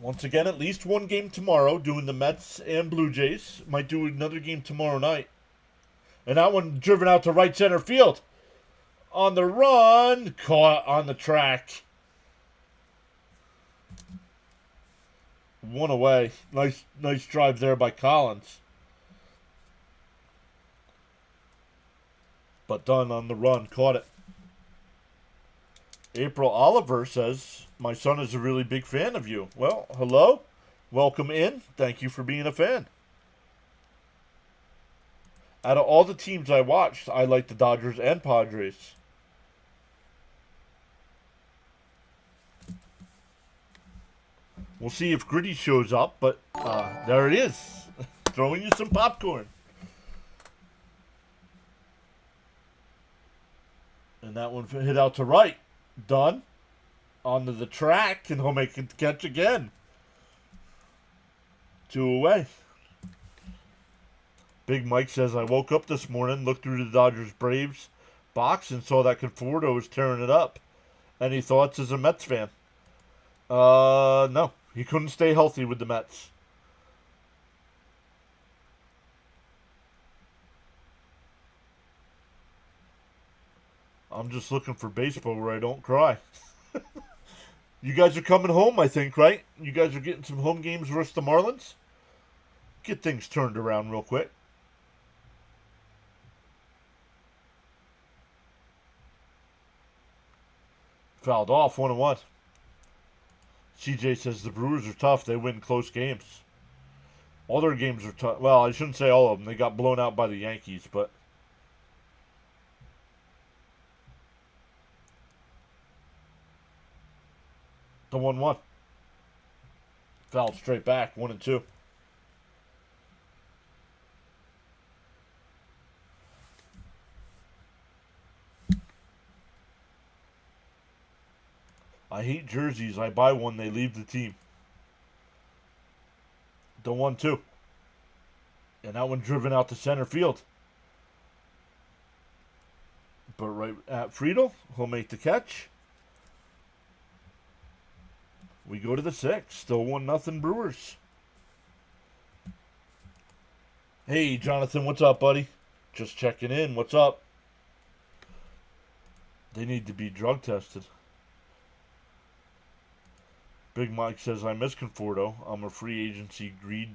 Once again, at least one game tomorrow, doing the Mets and Blue Jays. Might do another game tomorrow night. And that one driven out to right center field. On the run, caught on the track. One away. Nice drive there by Collins. But done on the run, caught it. April Oliver says, my son is a really big fan of you. Well, hello. Welcome in. Thank you for being a fan. Out of all the teams I watched, I like the Dodgers and Padres. We'll see if Gritty shows up, but there it is. Throwing you some popcorn. And that one hit out to right. Done. Onto the track, and he'll make it catch again. 2 away. Big Mike says, I woke up this morning, looked through the Dodgers-Braves box, and saw that Conforto was tearing it up. Any thoughts as a Mets fan? No. He couldn't stay healthy with the Mets. I'm just looking for baseball where I don't cry. You guys are coming home, I think, right? You guys are getting some home games versus the Marlins? Get things turned around real quick. Fouled off, 1-1. CJ says the Brewers are tough. They win close games. All their games are tough. Well, I shouldn't say all of them. They got blown out by the Yankees, but... The 1-1. Fouled straight back, 1-2. I hate jerseys. I buy one, they leave the team. The 1-2. And that one driven out to center field. But right at Friedel, he'll make the catch. We go to the 6th. Still 1-0 Brewers. Hey, Jonathan, what's up, buddy? Just checking in. What's up? They need to be drug tested. Big Mike says, I miss Conforto. I'm a free agency greed.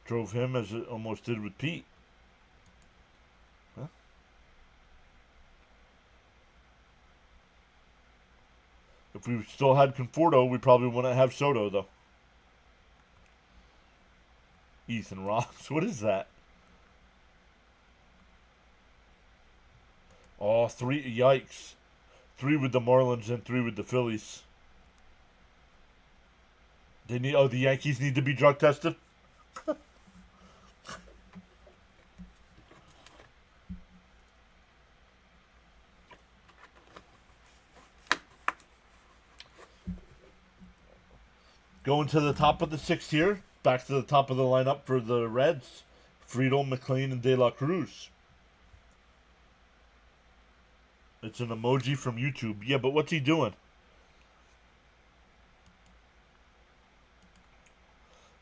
Drove him as it almost did with Pete. Huh? If we still had Conforto, we probably wouldn't have Soto, though. Ethan Ross. What is that? Oh, 3. Yikes. 3 with the Marlins and 3 with the Phillies. They need. Oh, the Yankees need to be drug tested? Going to the top of the 6th here. Back to the top of the lineup for the Reds. Friedel, McLean, and De La Cruz. It's an emoji from YouTube. Yeah, but what's he doing?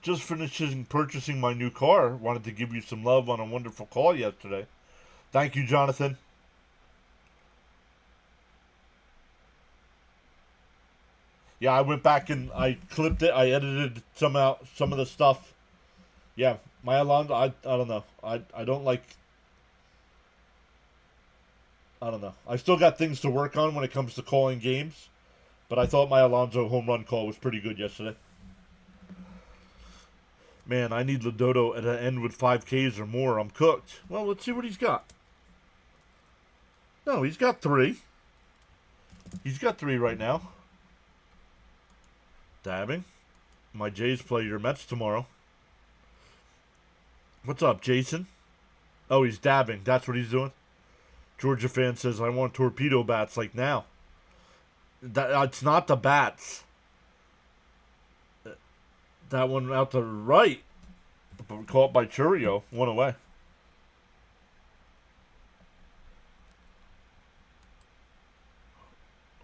Just finishing purchasing my new car. Wanted to give you some love on a wonderful call yesterday. Thank you, Jonathan. Yeah, I went back and I clipped it. I edited some out, some of the stuff. Yeah, my Alonso, I don't know. I don't like... I don't know. I still got things to work on when it comes to calling games. But I thought my Alonso home run call was pretty good yesterday. Man, I need Lodoto at an end with 5 Ks or more. I'm cooked. Well, let's see what he's got. No, he's got 3. He's got 3 right now. Dabbing. My Jays play your Mets tomorrow. What's up, Jason? Oh, he's dabbing. That's what he's doing? Georgia fan says, I want torpedo bats like now. It's not the bats. That one out to right. Caught by Churio. 1 away.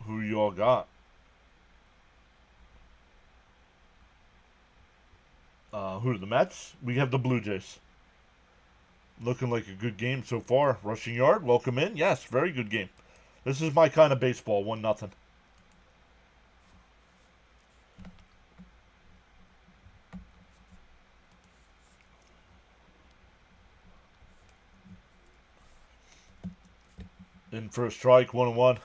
Who you all got? Who are the Mets? We have the Blue Jays. Looking like a good game so far. Rushing yard, welcome in. Yes, very good game. This is my kind of baseball. 1-0. In for a strike, 1-1.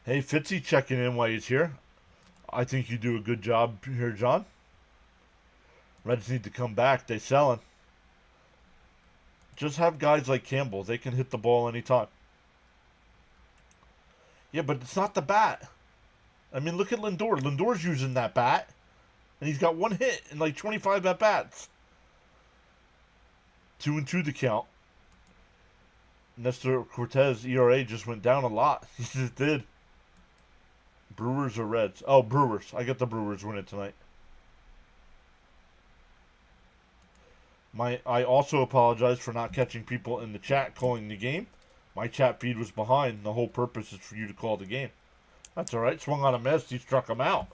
Hey, Fitzy checking in while he's here. I think you do a good job here, John. Reds need to come back. They selling. Just have guys like Campbell. They can hit the ball anytime. Yeah, but it's not the bat. I mean, look at Lindor. Lindor's using that bat. And he's got one hit in like 25 at-bats. 2-2 the count. Nestor Cortez ERA just went down a lot. He just did. Brewers or Reds? Oh, Brewers. I got the Brewers winning tonight. I also apologize for not catching people in the chat calling the game. My chat feed was behind. The whole purpose is for you to call the game. That's alright. Swung on a miss. He struck him out.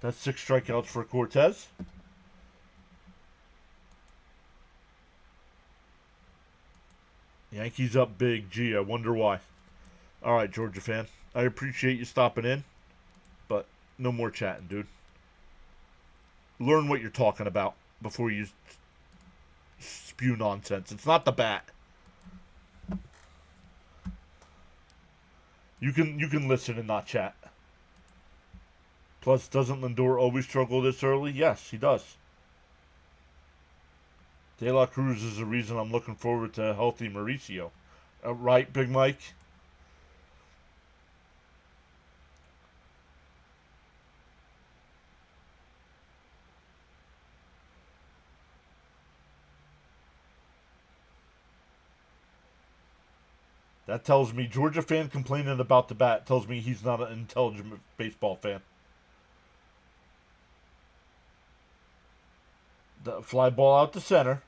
That's 6 strikeouts for Cortez. Yankees up big. Gee, I wonder why. Alright, Georgia fan. I appreciate you stopping in, but no more chatting, dude. Learn what you're talking about before you spew nonsense. It's not the bat. You can listen and not chat. Plus, doesn't Lindor always struggle this early? Yes, he does. De La Cruz is the reason I'm looking forward to a healthy Mauricio. Right, Big Mike? That tells me Georgia fan complaining about the bat tells me he's not an intelligent baseball fan. The fly ball out to center.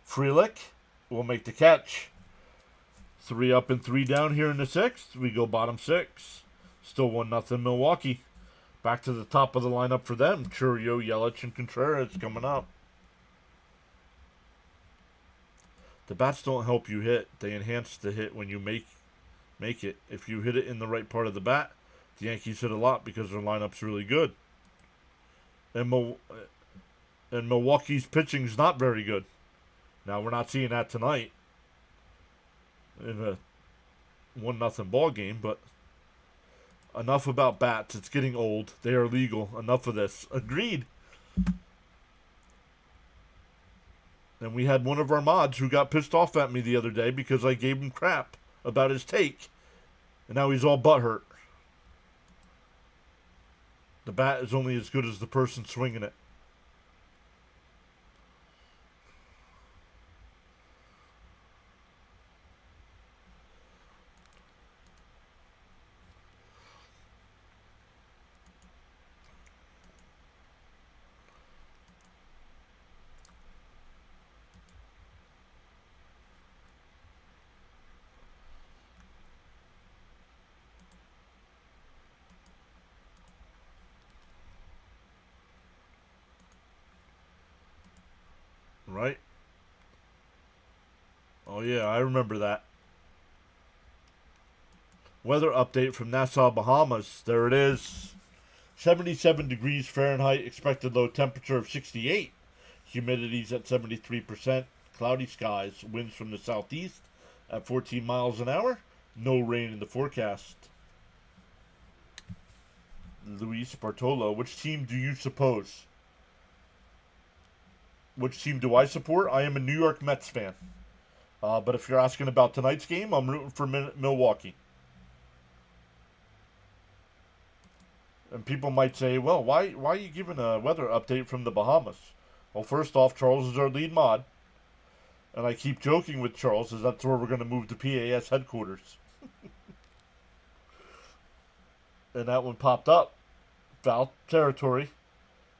Frelick will make the catch. 3 up and 3 down here in the 6th. We go bottom 6. Still 1-0 Milwaukee. Back to the top of the lineup for them. Churio, Yelich, and Contreras coming up. The bats don't help you hit. They enhance the hit when you make it. If you hit it in the right part of the bat, the Yankees hit a lot because their lineup's really good. And Milwaukee's pitching's not very good. Now, we're not seeing that tonight in a 1-0 ball game, but enough about bats. It's getting old. They are legal. Enough of this. Agreed. And we had one of our mods who got pissed off at me the other day because I gave him crap about his take. And now he's all butthurt. The bat is only as good as the person swinging it. Right? Oh yeah, I remember that. Weather update from Nassau, Bahamas. There it is. 77 degrees Fahrenheit, expected low temperature of 68. Humidity's at 73%. Cloudy skies, winds from the southeast at 14 miles an hour. No rain in the forecast. Luis Bartolo, which team do you suppose? Which team do I support? I am a New York Mets fan. But if you're asking about tonight's game, I'm rooting for Milwaukee. And people might say, well, why are you giving a weather update from the Bahamas? Well, first off, Charles is our lead mod. And I keep joking with Charles, as that's where we're going to move to PAS headquarters. And that one popped up. Foul territory.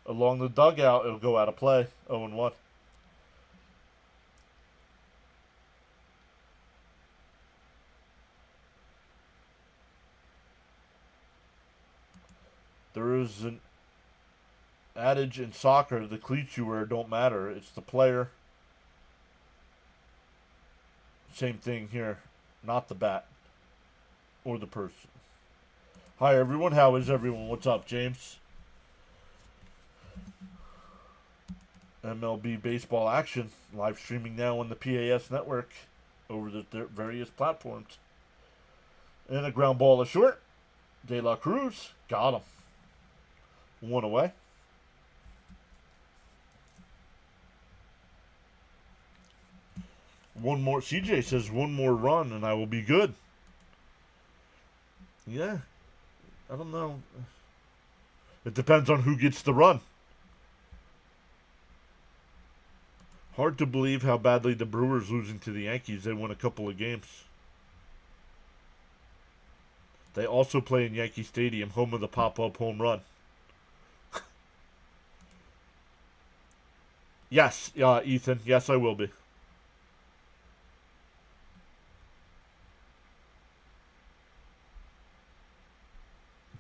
Along the dugout, it'll go out of play. 0-1. There is an adage in soccer: the cleats you wear don't matter. It's the player. Same thing here, not the bat or the person. Hi everyone, how is everyone? What's up, James? MLB baseball action live streaming now on the PAS network over the various platforms. And a ground ball is short. De La Cruz got him. One away. One more. CJ says one more run and I will be good. Yeah. I don't know. It depends on who gets the run. Hard to believe how badly the Brewers losing to the Yankees. They won a couple of games. They also play in Yankee Stadium, home of the pop-up home run. Yes, Ethan. Yes, I will be.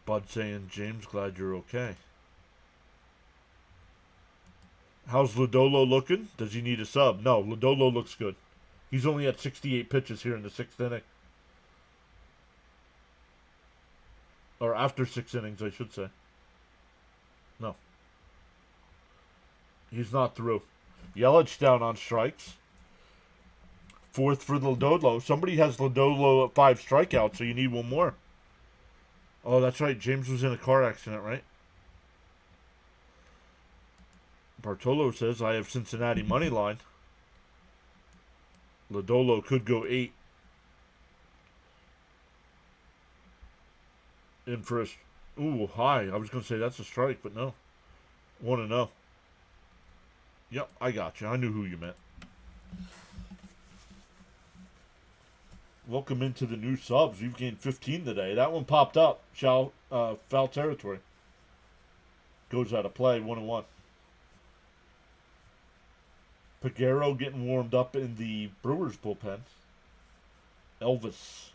Bud saying, James, glad you're okay. How's Lodolo looking? Does he need a sub? No, Lodolo looks good. He's only at 68 pitches here in the 6th inning. Or after 6 innings, I should say. No. He's not through. Yelich down on strikes. 4th for Lodolo. Somebody has Lodolo at 5 strikeouts, so you need one more. Oh, that's right. James was in a car accident, right? Bartolo says, I have Cincinnati money line. Lodolo could go 8. In for a... Ooh, high. I was going to say that's a strike, but no. 1-0. Yep, I got you. I knew who you meant. Welcome into the new subs. You've gained 15 today. That one popped up. Foul territory. Goes out of play. 1-1. Peguero getting warmed up in the Brewers bullpen. Elvis.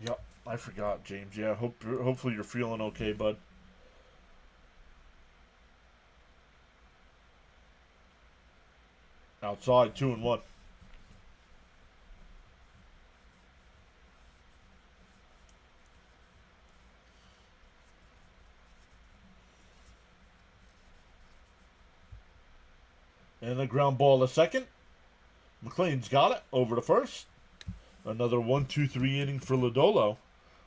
Yep, I forgot, James. Yeah, hopefully you're feeling okay, bud. Outside, 2-1. And a ground ball a second. McLean's got it over to first. Another 1-2-3 inning for Lodolo.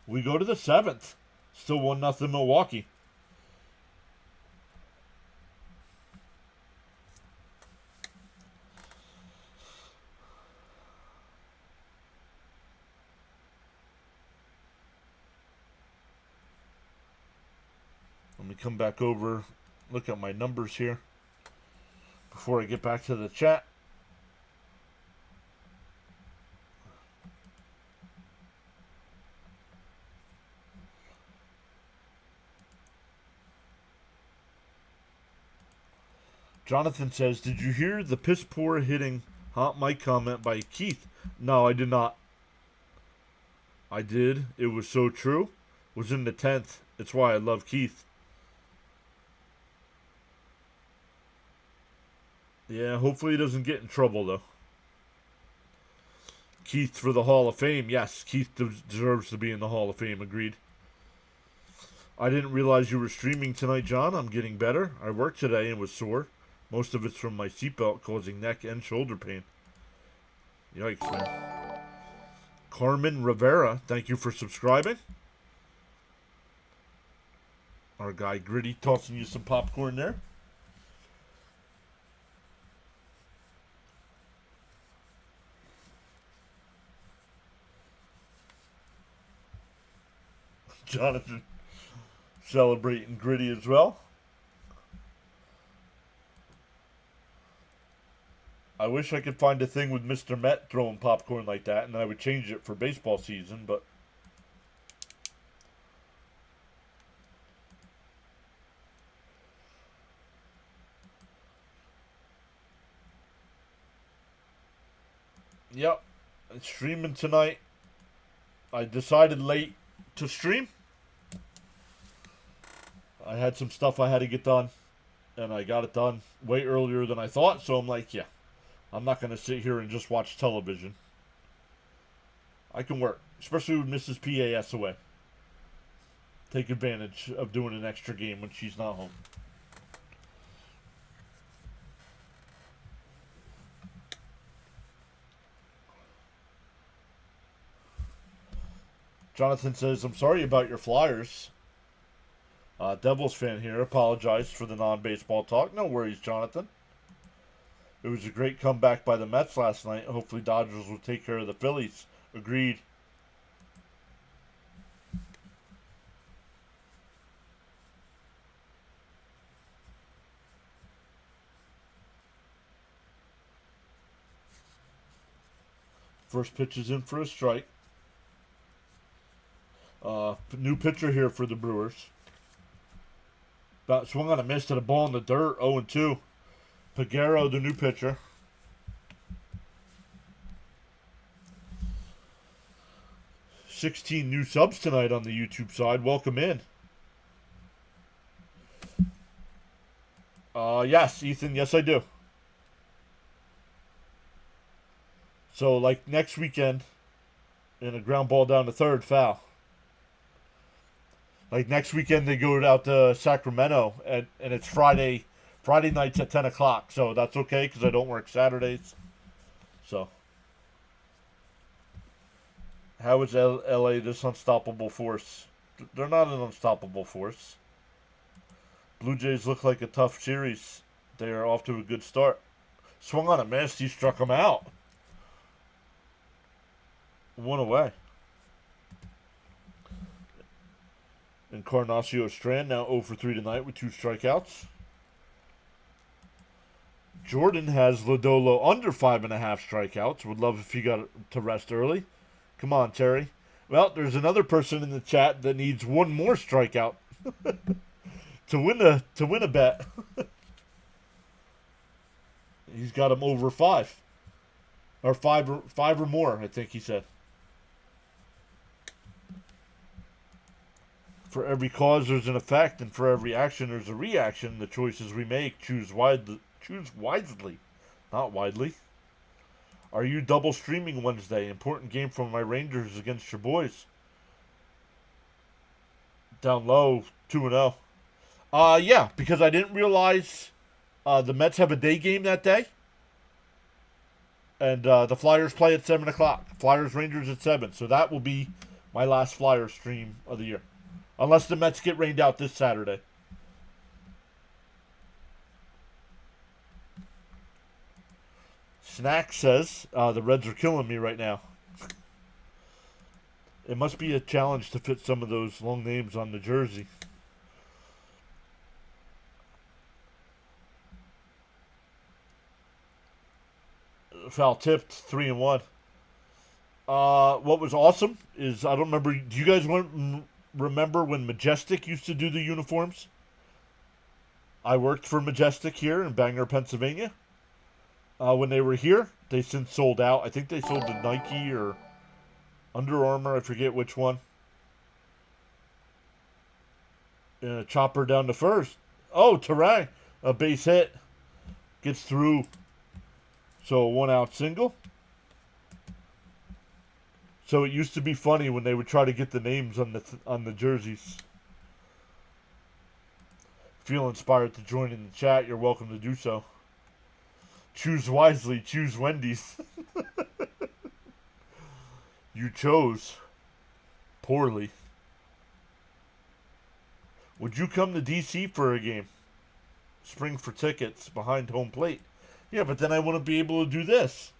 We go to the 7th. Still 1-0 Milwaukee. Let me come back over, look at my numbers here before I get back to the chat. Jonathan says, did you hear the piss poor hitting hot mic comment by Keith? No, I did not. I did. It was so true. Was in the 10th. It's why I love Keith. Yeah, hopefully he doesn't get in trouble, though. Keith for the Hall of Fame. Yes, Keith deserves to be in the Hall of Fame. Agreed. I didn't realize you were streaming tonight, John. I'm getting better. I worked today and was sore. Most of it's from my seatbelt causing neck and shoulder pain. Yikes, man. Carmen Rivera, thank you for subscribing. Our guy Gritty tossing you some popcorn there. Jonathan celebrating Gritty as well. I wish I could find a thing with Mr. Met throwing popcorn like that, and I would change it for baseball season, but... Yep, streaming tonight. I decided late to stream. I had some stuff I had to get done, and I got it done way earlier than I thought. So I'm like, yeah, I'm not going to sit here and just watch television. I can work, especially with Mrs. PAS away. Take advantage of doing an extra game when she's not home. Jonathan says, I'm sorry about your Flyers. Devils fan here. Apologized for the non-baseball talk. No worries, Jonathan. It was a great comeback by the Mets last night. Hopefully Dodgers will take care of the Phillies. Agreed. First pitch is in for a strike. New pitcher here for the Brewers. Swung on a miss to the ball in the dirt. 0-2. Peguero, the new pitcher. $16 new subs tonight on the YouTube side. Welcome in. Yes, Ethan. Yes, I do. So, like next weekend, in a ground ball down the third, foul. Like next weekend, they go out to Sacramento, and it's Friday nights at 10 o'clock. So that's okay because I don't work Saturdays. So, how is LA this unstoppable force? They're not an unstoppable force. Blue Jays look like a tough series. They are off to a good start. Swung on a miss. He struck him out. One away. Encarnacio Strand now 0 for 3 tonight with 2 strikeouts. Jordan has Lodolo under 5.5 strikeouts. Would love if he got to rest early. Come on, Terry. Well, there's another person in the chat that needs one more strikeout to win a bet. He's got him over 5. Or 5 or more, I think he said. For every cause, there's an effect, and for every action, there's a reaction. The choices we make, choose wisely, not widely. Are you double streaming Wednesday? Important game from my Rangers against your boys. Down low, 2-0. Yeah, because I didn't realize the Mets have a day game that day. And the Flyers play at 7 o'clock. Flyers Rangers at 7. So that will be my last Flyers stream of the year. Unless the Mets get rained out this Saturday. Snack says, the Reds are killing me right now. It must be a challenge to fit some of those long names on the jersey. Foul tipped, 3-1. What was awesome is, I don't remember, do you guys remember when Majestic used to do the uniforms? I worked for Majestic here in Bangor, Pennsylvania. When they were here, they since sold out. I think they sold to Nike or Under Armour. I forget which one. And a chopper down to first. Oh, Terang. A base hit. Gets through. So a 1-out single. So it used to be funny when they would try to get the names on the jerseys. Feel inspired to join in the chat, you're welcome to do so. Choose wisely, choose Wendy's. You chose poorly. Would you come to DC for a game? Spring for tickets behind home plate. Yeah, but then I wouldn't be able to do this.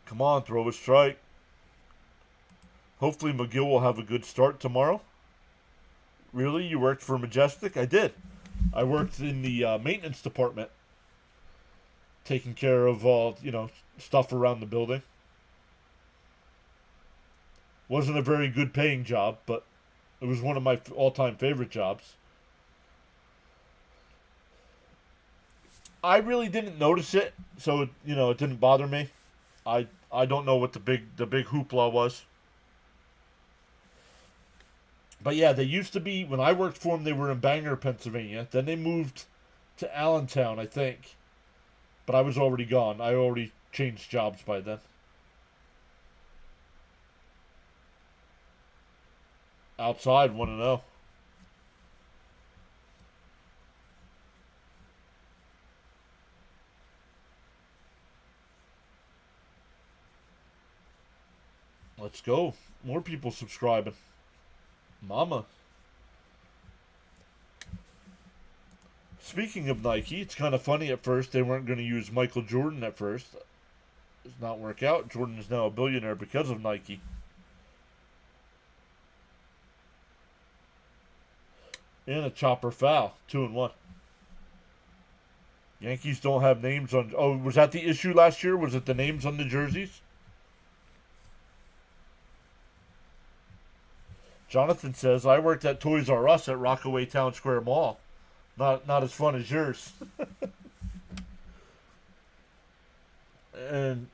Come on, throw a strike. Hopefully McGill will have a good start tomorrow. Really? You worked for Majestic? I did. I worked in the maintenance department. Taking care of all, stuff around the building. Wasn't a very good paying job, but it was one of my all-time favorite jobs. I really didn't notice it, so, it didn't bother me. I don't know what the big hoopla was. But yeah, they used to be, when I worked for them, they were in Bangor, Pennsylvania. Then they moved to Allentown, I think. But I was already gone. I already changed jobs by then. Outside, 1-0. Let's go. More people subscribing. Mama. Speaking of Nike, it's kind of funny at first. They weren't going to use Michael Jordan at first. Does not work out. Jordan is now a billionaire because of Nike. And a chopper foul. 2-1. Yankees don't have names on. Oh, was that the issue last year? Was it the names on the jerseys? Jonathan says, I worked at Toys R Us at Rockaway Town Square Mall. Not as fun as yours. And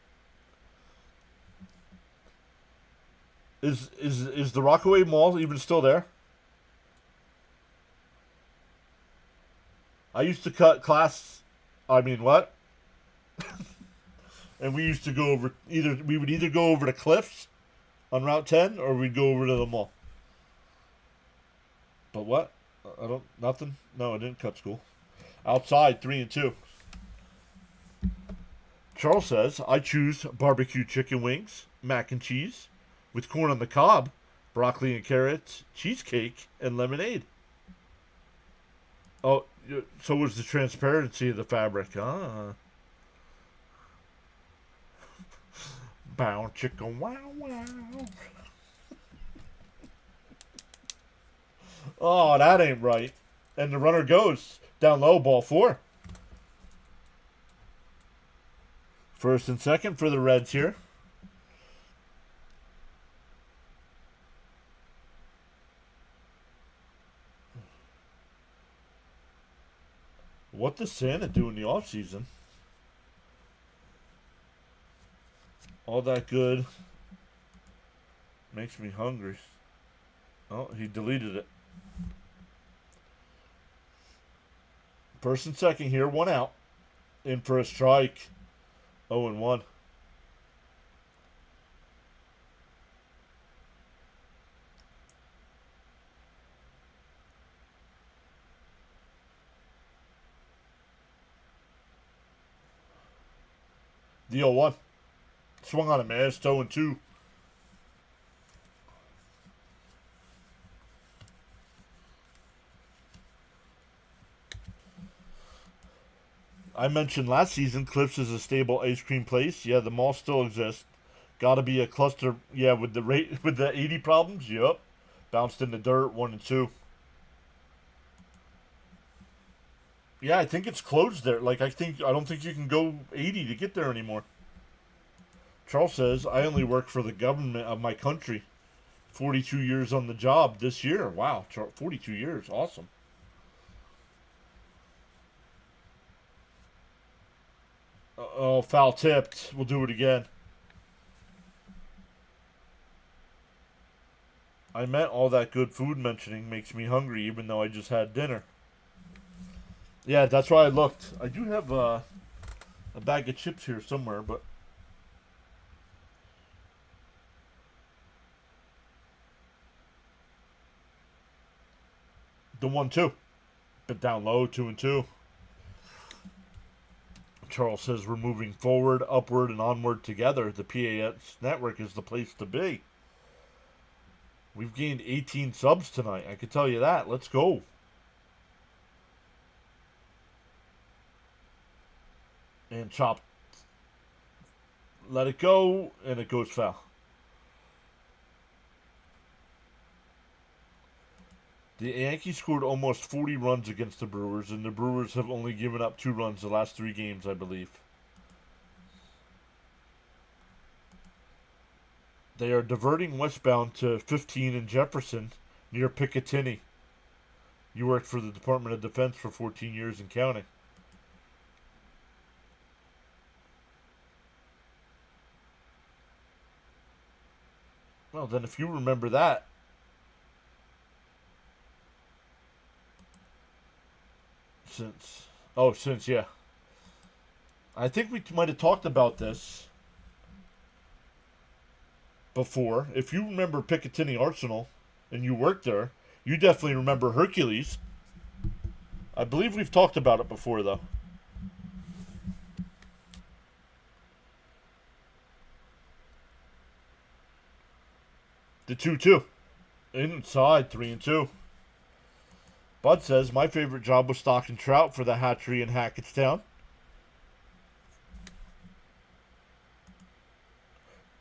is the Rockaway Mall even still there? I used to cut class. I mean, what? And we used to go over we would either go over to Cliffs on Route 10 or we'd go over to the mall. But what? I don't nothing. No, I didn't cut school. Outside 3-2. Charles says I choose barbecue chicken wings, mac and cheese, with corn on the cob, broccoli and carrots, cheesecake, and lemonade. Oh, so was the transparency of the fabric. Ah. Bow chicken wow wow. Oh, that ain't right. And the runner goes down low, ball 4. First and second for the Reds here. What does Santa do in the offseason? All that good makes me hungry. Oh, he deleted it. First and second here, 1 out. In for a strike. 0-1. The 0-1. Swung on it, man. It's 0-2. I mentioned last season Cliffs is a stable ice cream place. Yeah, the mall still exists. Gotta be a cluster. Yeah, with the rate with the 80 problems. Yep. Bounced in the dirt. 1-2. Yeah, I think it's closed there. Like I don't think you can go 80 to get there anymore. Charles says I only work for the government of my country. 42 years on the job this year. Wow, 42 years. Awesome. Oh, foul tipped. We'll do it again. I meant all that good food mentioning makes me hungry, even though I just had dinner. Yeah, that's why I looked. I do have a bag of chips here somewhere, but the 1-2, but down low, 2-2. Charles says we're moving forward, upward, and onward together. The PAS network is the place to be. We've gained 18 subs tonight. I can tell you that. Let's go. And chop. Let it go, and it goes foul. The Yankees scored almost 40 runs against the Brewers, and the Brewers have only given up 2 runs the last 3 games, I believe. They are diverting westbound to 15 in Jefferson, near Picatinny. You worked for the Department of Defense for 14 years and counting. Well, then if you remember that, Since, yeah. I think we might have talked about this before. If you remember Picatinny Arsenal and you worked there, you definitely remember Hercules. I believe we've talked about it before, though. The 2-2. Inside, 3-2. Bud says, my favorite job was stocking trout for the hatchery in Hackettstown.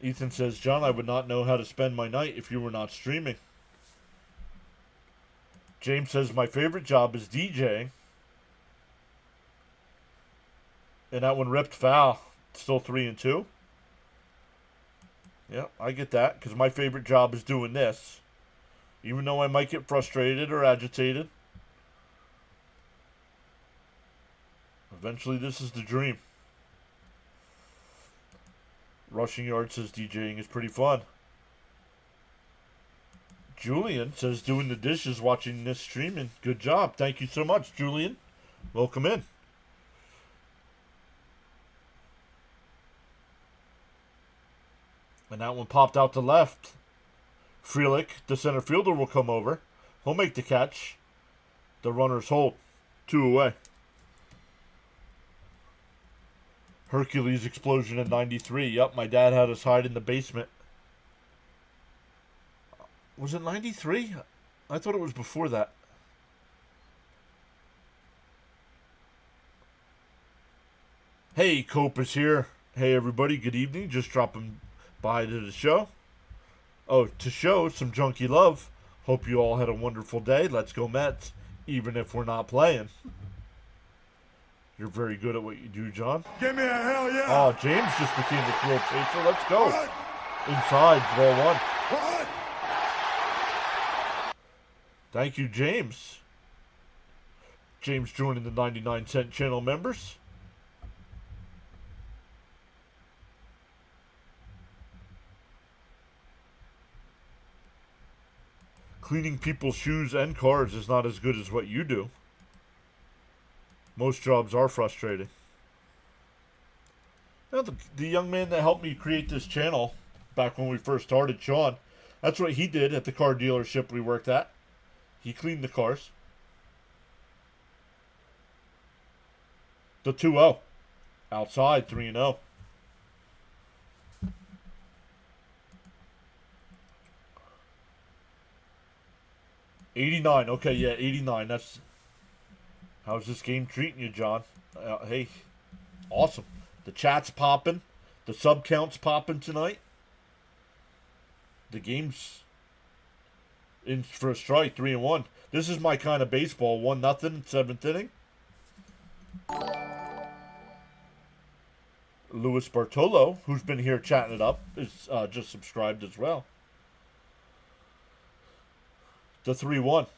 Ethan says, John, I would not know how to spend my night if you were not streaming. James says, my favorite job is DJing. And that one ripped foul. Still 3-2. Yeah, I get that, because my favorite job is doing this. Even though I might get frustrated or agitated. Eventually, this is the dream. Rushing Yard says DJing is pretty fun. Julian says doing the dishes, watching this streaming. Good job. Thank you so much, Julian. Welcome in. And that one popped out to left. Frelick, the center fielder, will come over. He'll make the catch. The runners hold. 2 away. Hercules explosion in 93. Yep, my dad had us hide in the basement. Was it 93? I thought it was before that. Hey, Cope is here. Hey, everybody. Good evening. Just dropping by to the show. Oh, to show some junkie love. Hope you all had a wonderful day. Let's go Mets, even if we're not playing. You're very good at what you do, John.
Give me a hell yeah.
Oh, James just became the thrill chaser. Let's go. What? Inside, ball one.
What?
Thank you, James. James joining the 99-cent channel members. Cleaning people's shoes and cars is not as good as what you do. Most jobs are frustrating. Now, the young man that helped me create this channel back when we first started, Sean, that's what he did at the car dealership we worked at. He cleaned the cars. The 2-0. Outside, 3-0. '89. Okay, yeah, 89. That's... How's this game treating you, John? Hey, awesome. The chat's popping. The sub count's popping tonight. The game's in for a strike, 3-1. This is my kind of baseball. 1-0, 7th inning. Luis Bartolo, who's been here chatting it up, is just subscribed as well. The 3-1.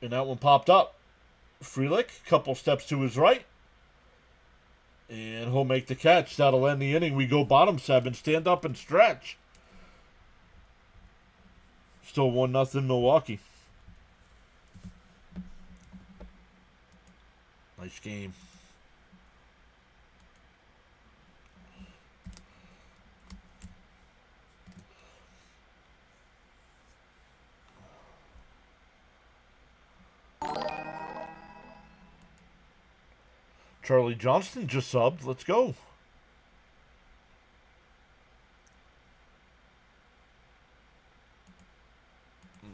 And that one popped up. Frelick, couple steps to his right. And he'll make the catch. That'll end the inning. We go bottom 7. Stand up and stretch. Still 1-0 Milwaukee. Nice game. Charlie Johnston just subbed. Let's go.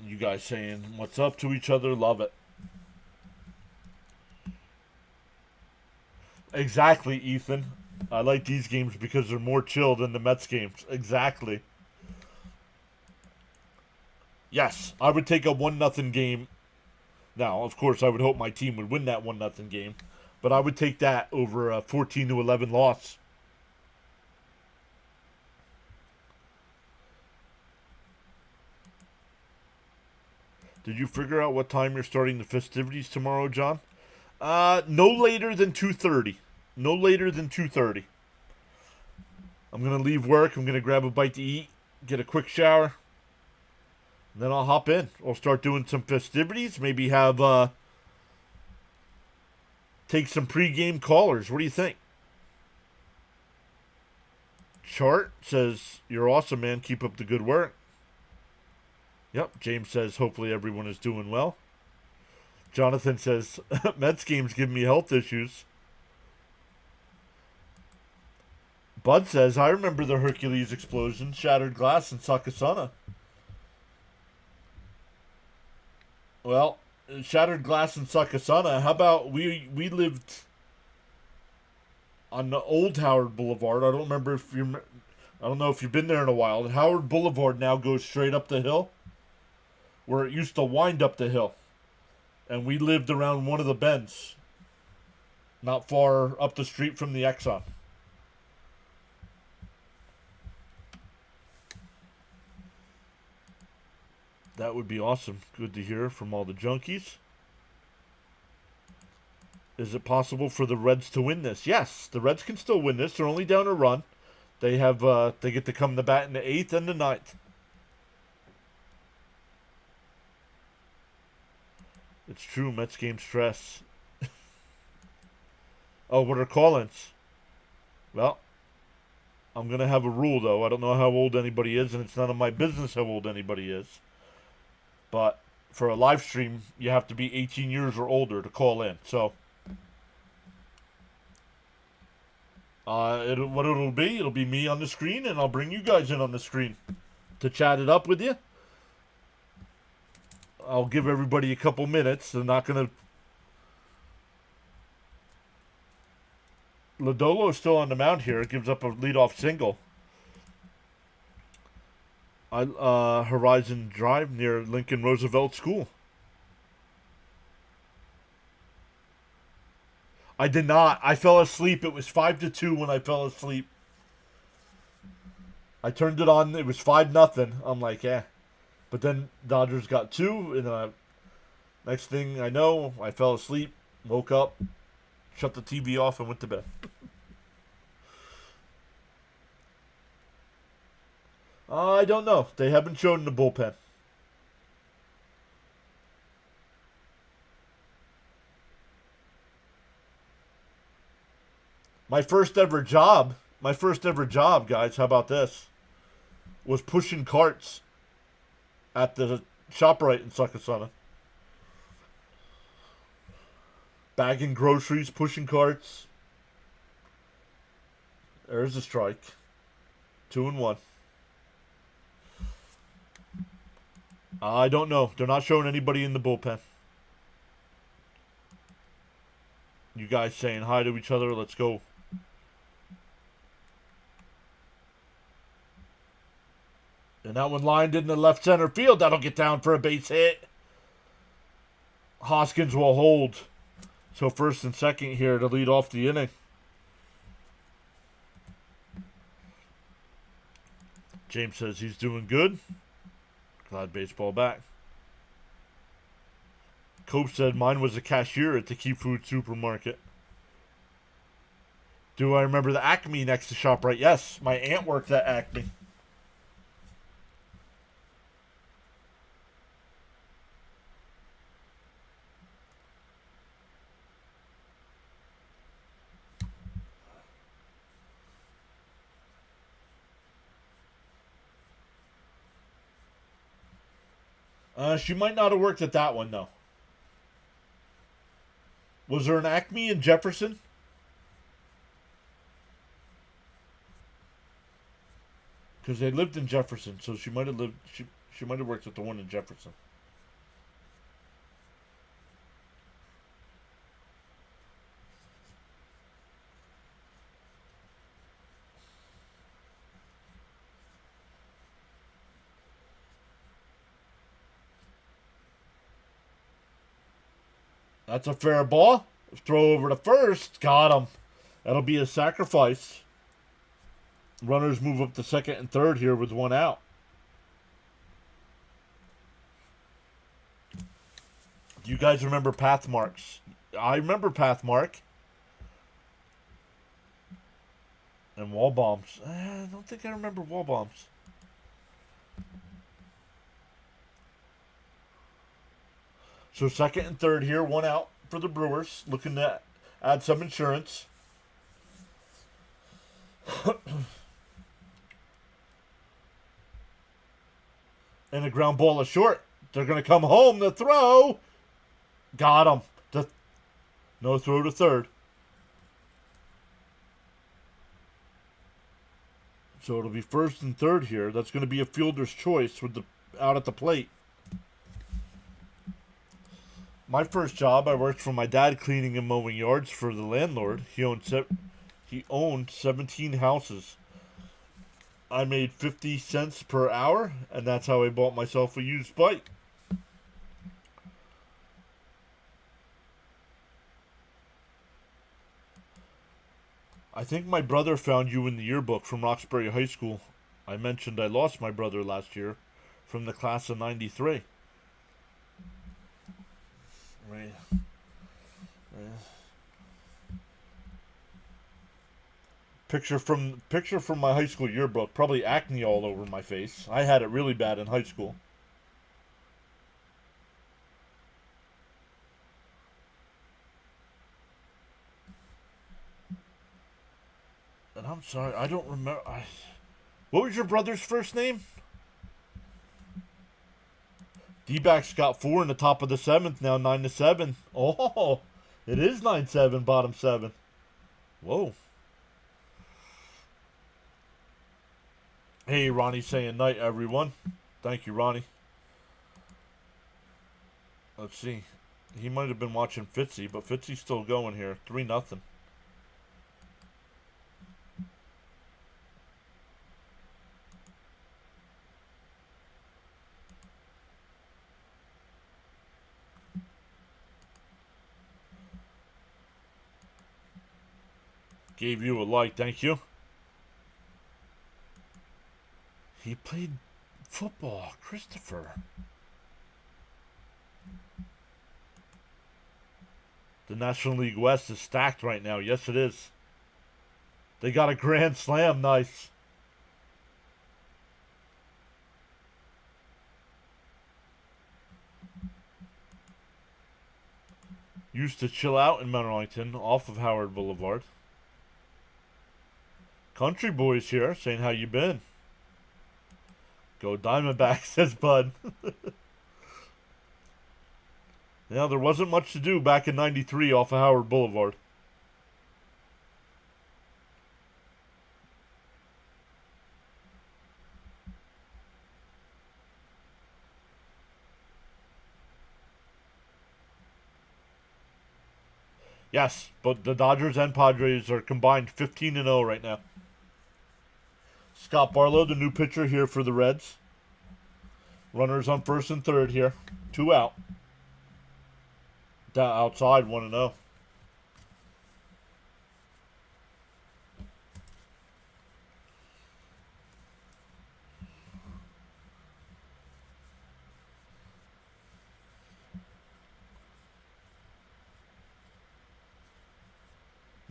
You guys saying what's up to each other. Love it. Exactly, Ethan. I like these games because they're more chill than the Mets games. Exactly. Yes, I would take a 1-0 game. Now, of course, I would hope my team would win that 1-0 game. But I would take that over a 14-11 loss. Did you figure out what time you're starting the festivities tomorrow, John? No later than 2:30. No later than 2:30. I'm going to leave work. I'm going to grab a bite to eat, get a quick shower. And then I'll hop in. I'll start doing some festivities. Maybe have take some pregame callers. What do you think? Chart says, "You're awesome, man. Keep up the good work." Yep. James says, "Hopefully everyone is doing well." Jonathan says, "Mets games give me health issues." Bud says, "I remember the Hercules explosion, shattered glass in Sakasana." Well, shattered glass in Sakasana. How about we lived on the old Howard Boulevard. I don't know if you've been there in a while. Howard Boulevard now goes straight up the hill, where it used to wind up the hill. And we lived around one of the bends, not far up the street from the Exxon. That would be awesome. Good to hear from all the junkies. Is it possible for the Reds to win this? Yes, the Reds can still win this. They're only down a run. They get to come to bat in the 8th and the 9th. It's true, Mets game stress. Oh, what are call-ins? Well, I'm going to have a rule, though. I don't know how old anybody is, and it's none of my business how old anybody is. But for a live stream, you have to be 18 years or older to call in. So, it'll be me on the screen, and I'll bring you guys in on the screen to chat it up with you. I'll give everybody a couple minutes. They're not going to... Lodolo is still on the mound here. Gives up a leadoff single. Horizon Drive near Lincoln Roosevelt School. I did not. I fell asleep. It was 5-2 when I fell asleep. I turned it on. It was 5-0. I'm like, eh. But then Dodgers got 2, and next thing I know, I fell asleep, woke up, shut the TV off, and went to bed. I don't know. They haven't shown the bullpen. My first ever job, guys, how about this? Was pushing carts at the ShopRite in Sakasana. Bagging groceries, pushing carts. There's a strike. 2-1. I don't know. They're not showing anybody in the bullpen. You guys saying hi to each other. Let's go. And that one lined in the left center field. That'll get down for a base hit. Hoskins will hold. So first and second here to lead off the inning. James says he's doing good. Glad baseball back. Cope said mine was a cashier at the Key Food supermarket. Do I remember the Acme next to ShopRite? Yes, my aunt worked at Acme. She might not have worked at that one, though. Was there an Acme in Jefferson? Because they lived in Jefferson, so she might have lived. She might have worked at the one in Jefferson. That's a fair ball. Throw over to first. Got him. That'll be a sacrifice. Runners move up to second and third here with one out. Do you guys remember Pathmarks? I remember Pathmark. And wall bombs. I don't think I remember wall bombs. So second and third here, one out for the Brewers, looking to add some insurance. And a ground ball is short. They're going to come home. The throw. Got him. No throw to third. So it'll be first and third here. That's going to be a fielder's choice with the out at the plate. My first job, I worked for my dad cleaning and mowing yards for the landlord. He owned 17 houses. I made 50 cents per hour, and that's how I bought myself a used bike. I think my brother found you in the yearbook from Roxbury High School. I mentioned I lost my brother last year from the class of 93. Right. Picture from my high school yearbook. Probably acne all over my face. I had it really bad in high school. And I'm sorry, I don't remember. What was your brother's first name? D-backs got 4 in the top of the 7th, now 9-7. Oh, it is 9-7, bottom 7. Whoa. Hey, Ronnie saying night, everyone. Thank you, Ronnie. Let's see. He might have been watching Fitzy, but Fitzy's still going here. 3-0. Gave you a like, thank you. He played football, Christopher. The National League West is stacked right now. Yes, it is. They got a grand slam. Nice. Used to chill out in Mount Arlington off of Howard Boulevard. Country boys here saying how you been. Go Diamondbacks, says Bud. Yeah, there wasn't much to do back in 93 off of Howard Boulevard. Yes, but the Dodgers and Padres are combined 15-0 right now. Scott Barlow, the new pitcher here for the Reds. Runners on first and third here. 2 out. Outside 1-0.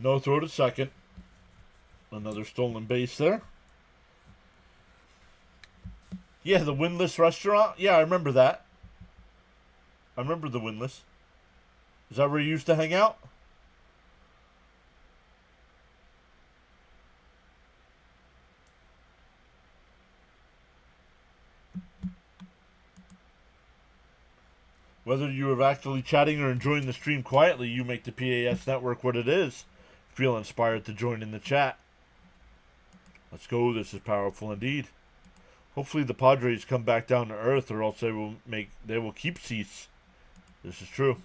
No throw to second. Another stolen base there. Yeah, the Windless restaurant. Yeah, I remember that. I remember the Windless. Is that where you used to hang out? Whether you are actually chatting or enjoying the stream quietly, you make the PAS network what it is. Feel inspired to join in the chat. Let's go. This is powerful indeed. Hopefully the Padres come back down to earth, or else they will keep Cease. This is true.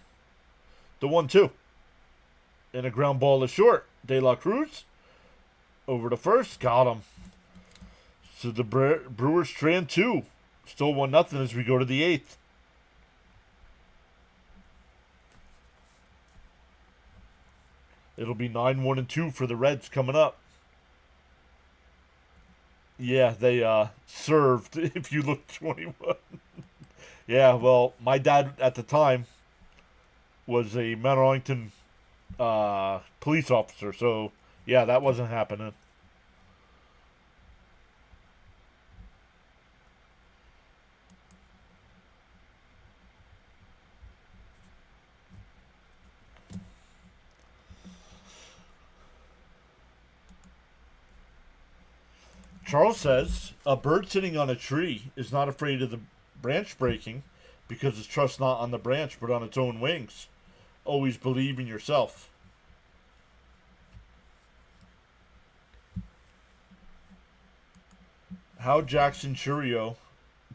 The 1-2. And a ground ball is short. De La Cruz over to first. Got him. So the Brewers strand 2. Still 1-0 as we go to the 8th. It'll be 9-1-2 for the Reds coming up. Yeah, they served if you look 21. Yeah, well, my dad at the time was a Mount Arlington police officer, so yeah, that wasn't happening. Charles says a bird sitting on a tree is not afraid of the branch breaking because its trust not on the branch but on its own wings. Always believe in yourself. How Jackson Churio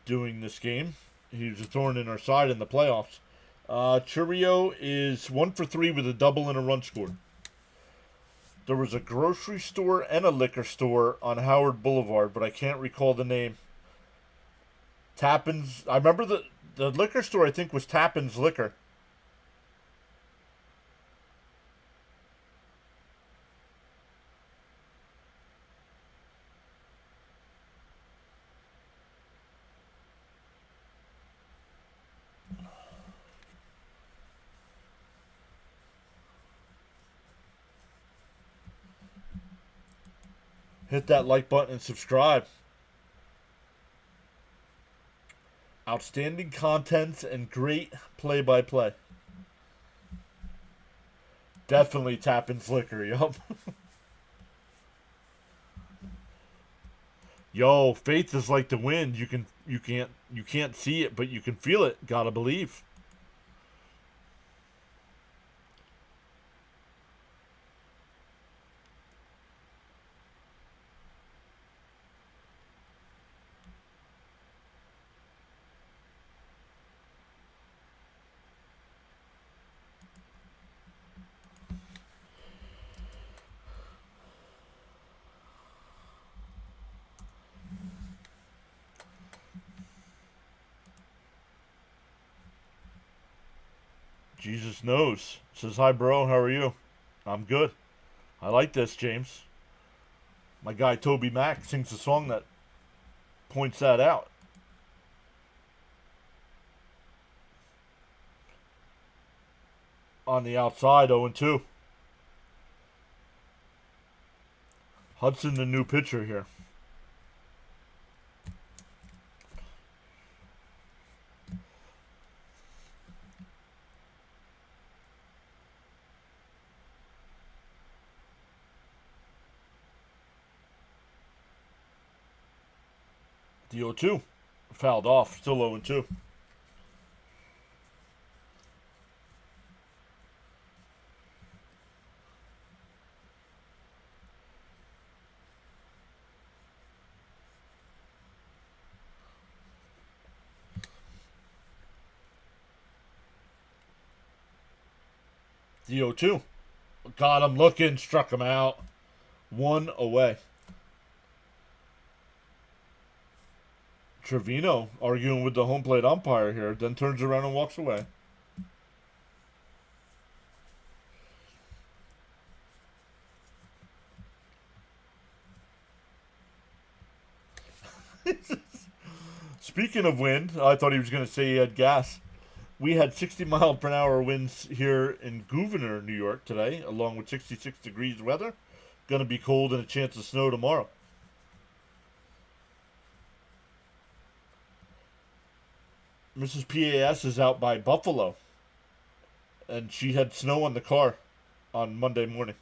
doing this game? He was a thorn in our side in the playoffs. Churio is 1 for 3 with a double and a run scored. There was a grocery store and a liquor store on Howard Boulevard, but I can't recall the name. Tappan's. I remember the liquor store, I think, was Tappan's Liquor. Hit that like button and subscribe. Outstanding content and great play-by-play. Definitely Tappan's Liquor, yup. Yo, faith is like the wind. You can't see it, but you can feel it. Gotta believe. Jesus knows. Says, hi, bro. How are you? I'm good. I like this, James. My guy Toby Mac sings a song that points that out. On the outside, 0-2. Hudson, the new pitcher here. The 0-2. Fouled off. Still 0-2. The 0-2. Got him looking. Struck him out. 1 away. Trevino arguing with the home plate umpire here, then turns around and walks away. Speaking of wind, I thought he was going to say he had gas. We had 60-mile-per-hour winds here in Gouverneur, New York today, along with 66 degrees weather. Going to be cold and a chance of snow tomorrow. Mrs. PAS is out by Buffalo, and she had snow on the car on Monday morning.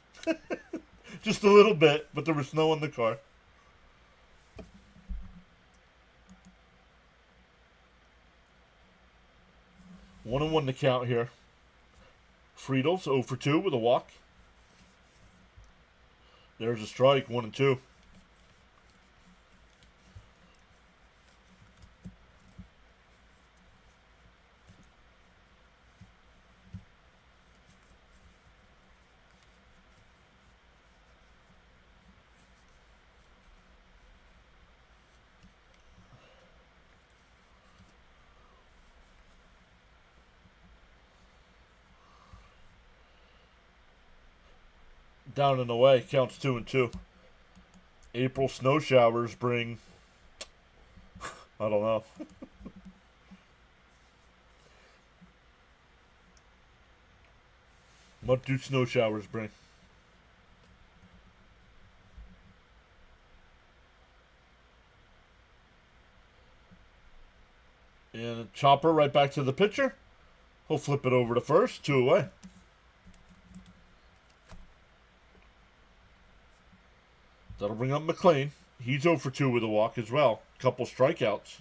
Just a little bit, but there was snow on the car. 1-1 to count here. Friedel's 0 for 2 with a walk. There's a strike, 1-2. Down and away, counts 2-2. April snow showers bring, I don't know. What do snow showers bring? And a chopper right back to the pitcher. He'll flip it over to first, 2 away. That'll bring up McLean. He's 0 for 2 with a walk as well. Couple strikeouts.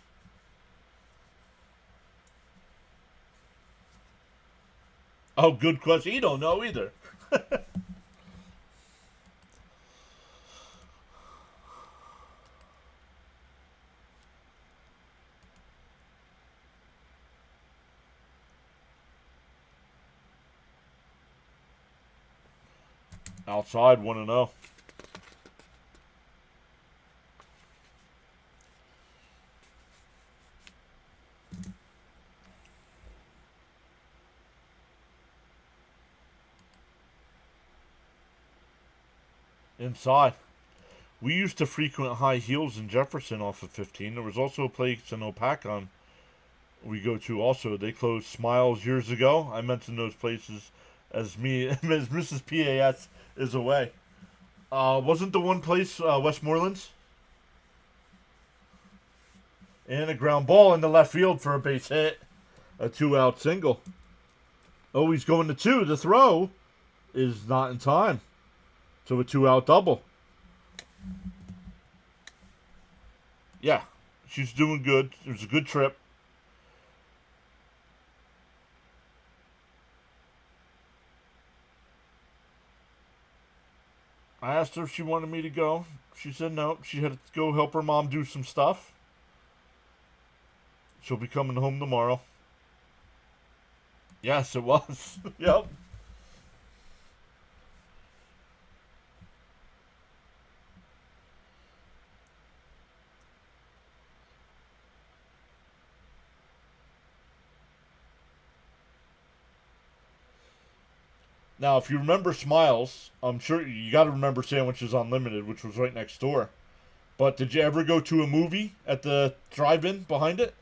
Oh, good question. He don't know either. Outside 1-0. Inside. We used to frequent high heels in Jefferson off of 15. There was also a place in Opakon we go to also. They closed Smiles years ago. I mentioned those places as me as Mrs. PAS is away. Wasn't the one place Westmoreland's? And a ground ball in the left field for a base hit. A 2-out single. Oh, he's going to 2. The throw is not in time. So a 2-out double. Yeah, she's doing good. It was a good trip. I asked her if she wanted me to go. She said no. She had to go help her mom do some stuff. She'll be coming home tomorrow. Yes, it was. Yep. Now, if you remember Smiles, I'm sure you got to remember Sandwiches Unlimited, which was right next door. But did you ever go to a movie at the drive-in behind it?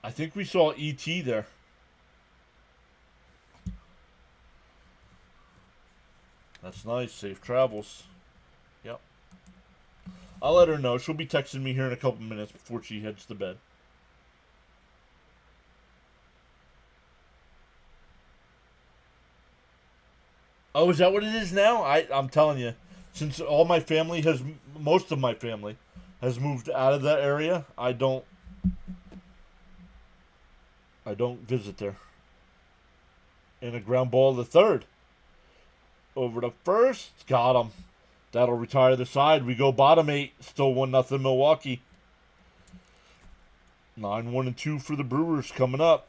I think we saw E.T. there. That's nice. Safe travels. Yep. I'll let her know. She'll be texting me here in a couple minutes before she heads to bed. Oh, is that what it is now? I'm telling you, since all my family has, most of my family has moved out of that area, I don't visit there. And a ground ball to third. Over to first. Got him. That'll retire the side. We go bottom 8. Still 1-0 Milwaukee. 9-1-2 for the Brewers coming up.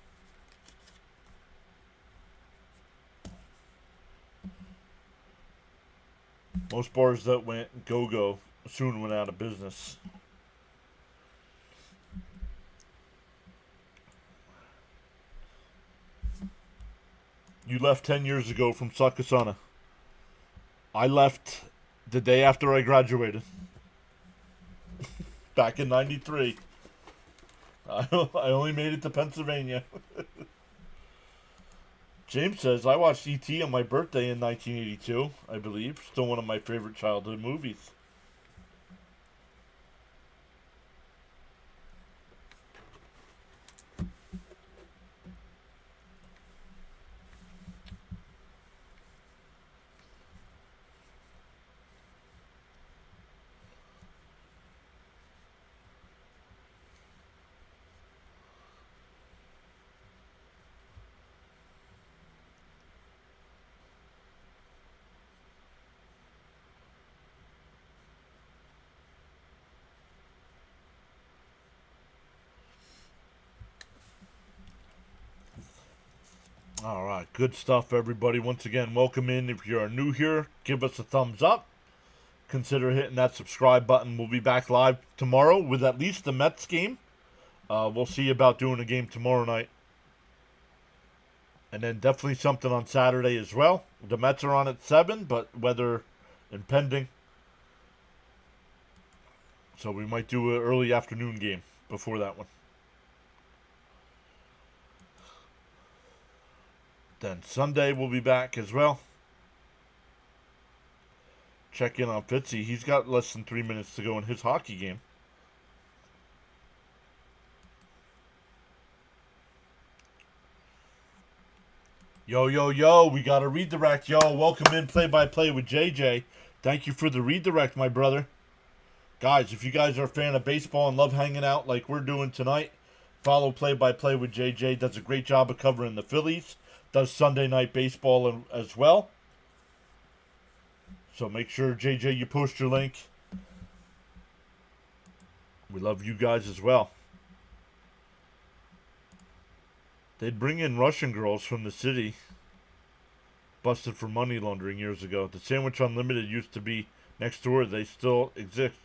Most bars that went go-go soon went out of business. You left 10 years ago from Sakasana. I left the day after I graduated. Back in 93. I only made it to Pennsylvania. James says, I watched E.T. on my birthday in 1982, I believe. Still one of my favorite childhood movies. All right, good stuff, everybody. Once again, welcome in. If you are new here, give us a thumbs up. Consider hitting that subscribe button. We'll be back live tomorrow with at least the Mets game. We'll see about doing a game tomorrow night. And then definitely something on Saturday as well. The Mets are on at 7, but weather impending. So we might do an early afternoon game before that one. Then Sunday we'll be back as well. Check in on Fitzy. He's got less than 3 minutes to go in his hockey game. Yo, yo, yo, we got a redirect. Yo, welcome in play-by-play with JJ. Thank you for the redirect, my brother. Guys, if you guys are a fan of baseball and love hanging out like we're doing tonight, follow play-by-play with JJ. Does a great job of covering the Phillies. Does Sunday night baseball as well. So make sure, JJ, you post your link. We love you guys as well. They'd bring in Russian girls from the city. Busted for money laundering years ago. The Sandwich Unlimited used to be next door. They still exist.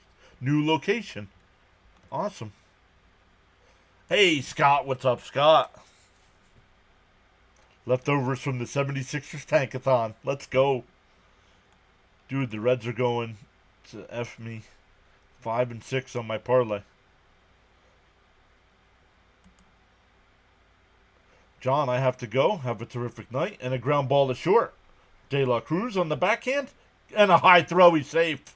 New location. Awesome. Hey, Scott. What's up, Scott? Leftovers from the 76ers Tankathon. Let's go. Dude, the Reds are going to F me. 5 and 6 on my parlay. John, I have to go. Have a terrific night. And a ground ball to short. De La Cruz on the backhand. And a high throw. He's safe.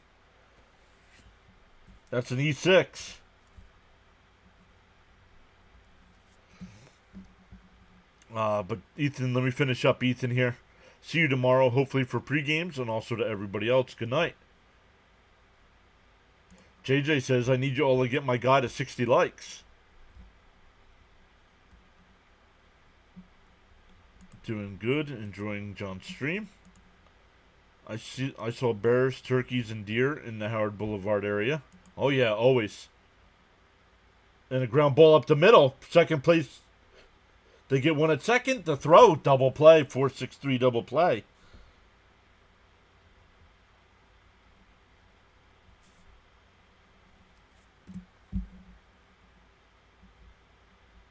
That's an E6. But Ethan, let me finish up Ethan here. See you tomorrow, hopefully for pre-games, and also to everybody else. Good night. JJ says, I need you all to get my guy to 60 likes. Doing good, enjoying John's stream. I saw bears, turkeys, and deer in the Howard Boulevard area. Oh yeah, always. And a ground ball up the middle. Second place. They get one at second. The throw, double play, 4-6-3 double play.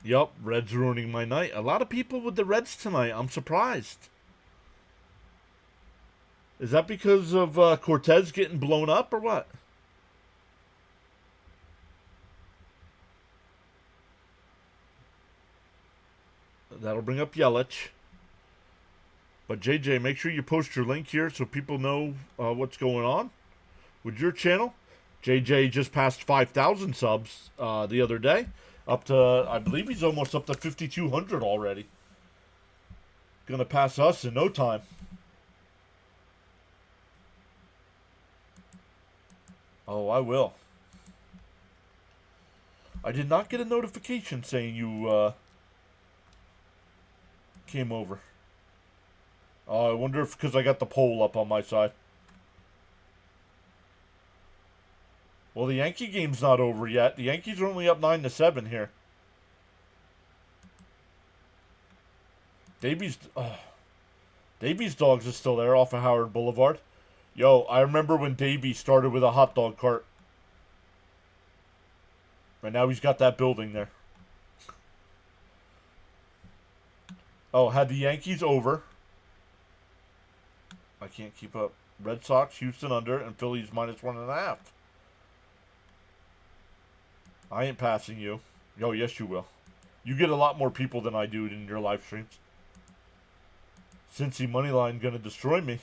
Yup, Reds ruining my night. A lot of people with the Reds tonight. I'm surprised. Is that because of Cortez getting blown up or what? That'll bring up Yelich. But JJ, make sure you post your link here so people know what's going on with your channel. JJ just passed 5,000 subs the other day. Up to, I believe he's almost up to 5,200 already. Gonna pass us in no time. Oh, I will. I did not get a notification saying you came over. Oh, I wonder if because I got the poll up on my side. Well, the Yankee game's not over yet. The Yankees are only up 9-7 here. Davies Dogs is still there off of Howard Boulevard. Yo, I remember when Davies started with a hot dog cart. Right now he's got that building there. Oh, had the Yankees over. I can't keep up. Red Sox, Houston under, and Phillies -1.5. I ain't passing you. Yo, yes you will. You get a lot more people than I do in your live streams. Cincy Moneyline gonna destroy me.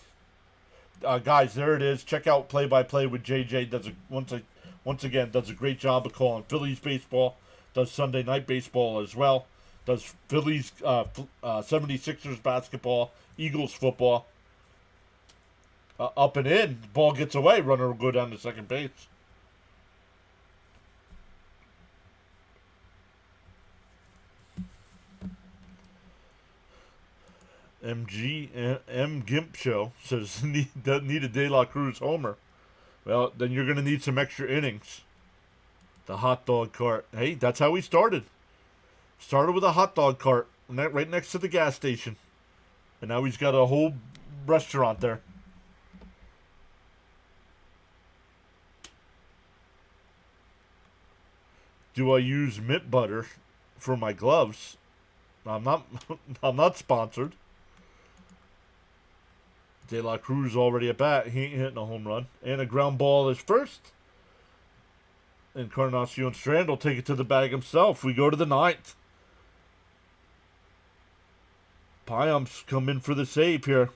Guys, there it is. Check out play-by-play with JJ. Once again does a great job of calling Phillies baseball. Does Sunday night baseball as well. Does Phillies 76ers basketball, Eagles football. Up and in, ball gets away. Runner will go down to second base. M Gimp Show says need a De La Cruz homer. Well, then you're gonna need some extra innings. The hot dog cart. Hey, that's how we started. Started with a hot dog cart right next to the gas station, and now he's got a whole restaurant there. Do I use mint butter for my gloves? I'm not. I'm not sponsored. De La Cruz already at bat. He ain't hitting a home run. And a ground ball is first. Encarnacion Strand will take it to the bag himself. We go to the ninth. Pyumps come in for the save here.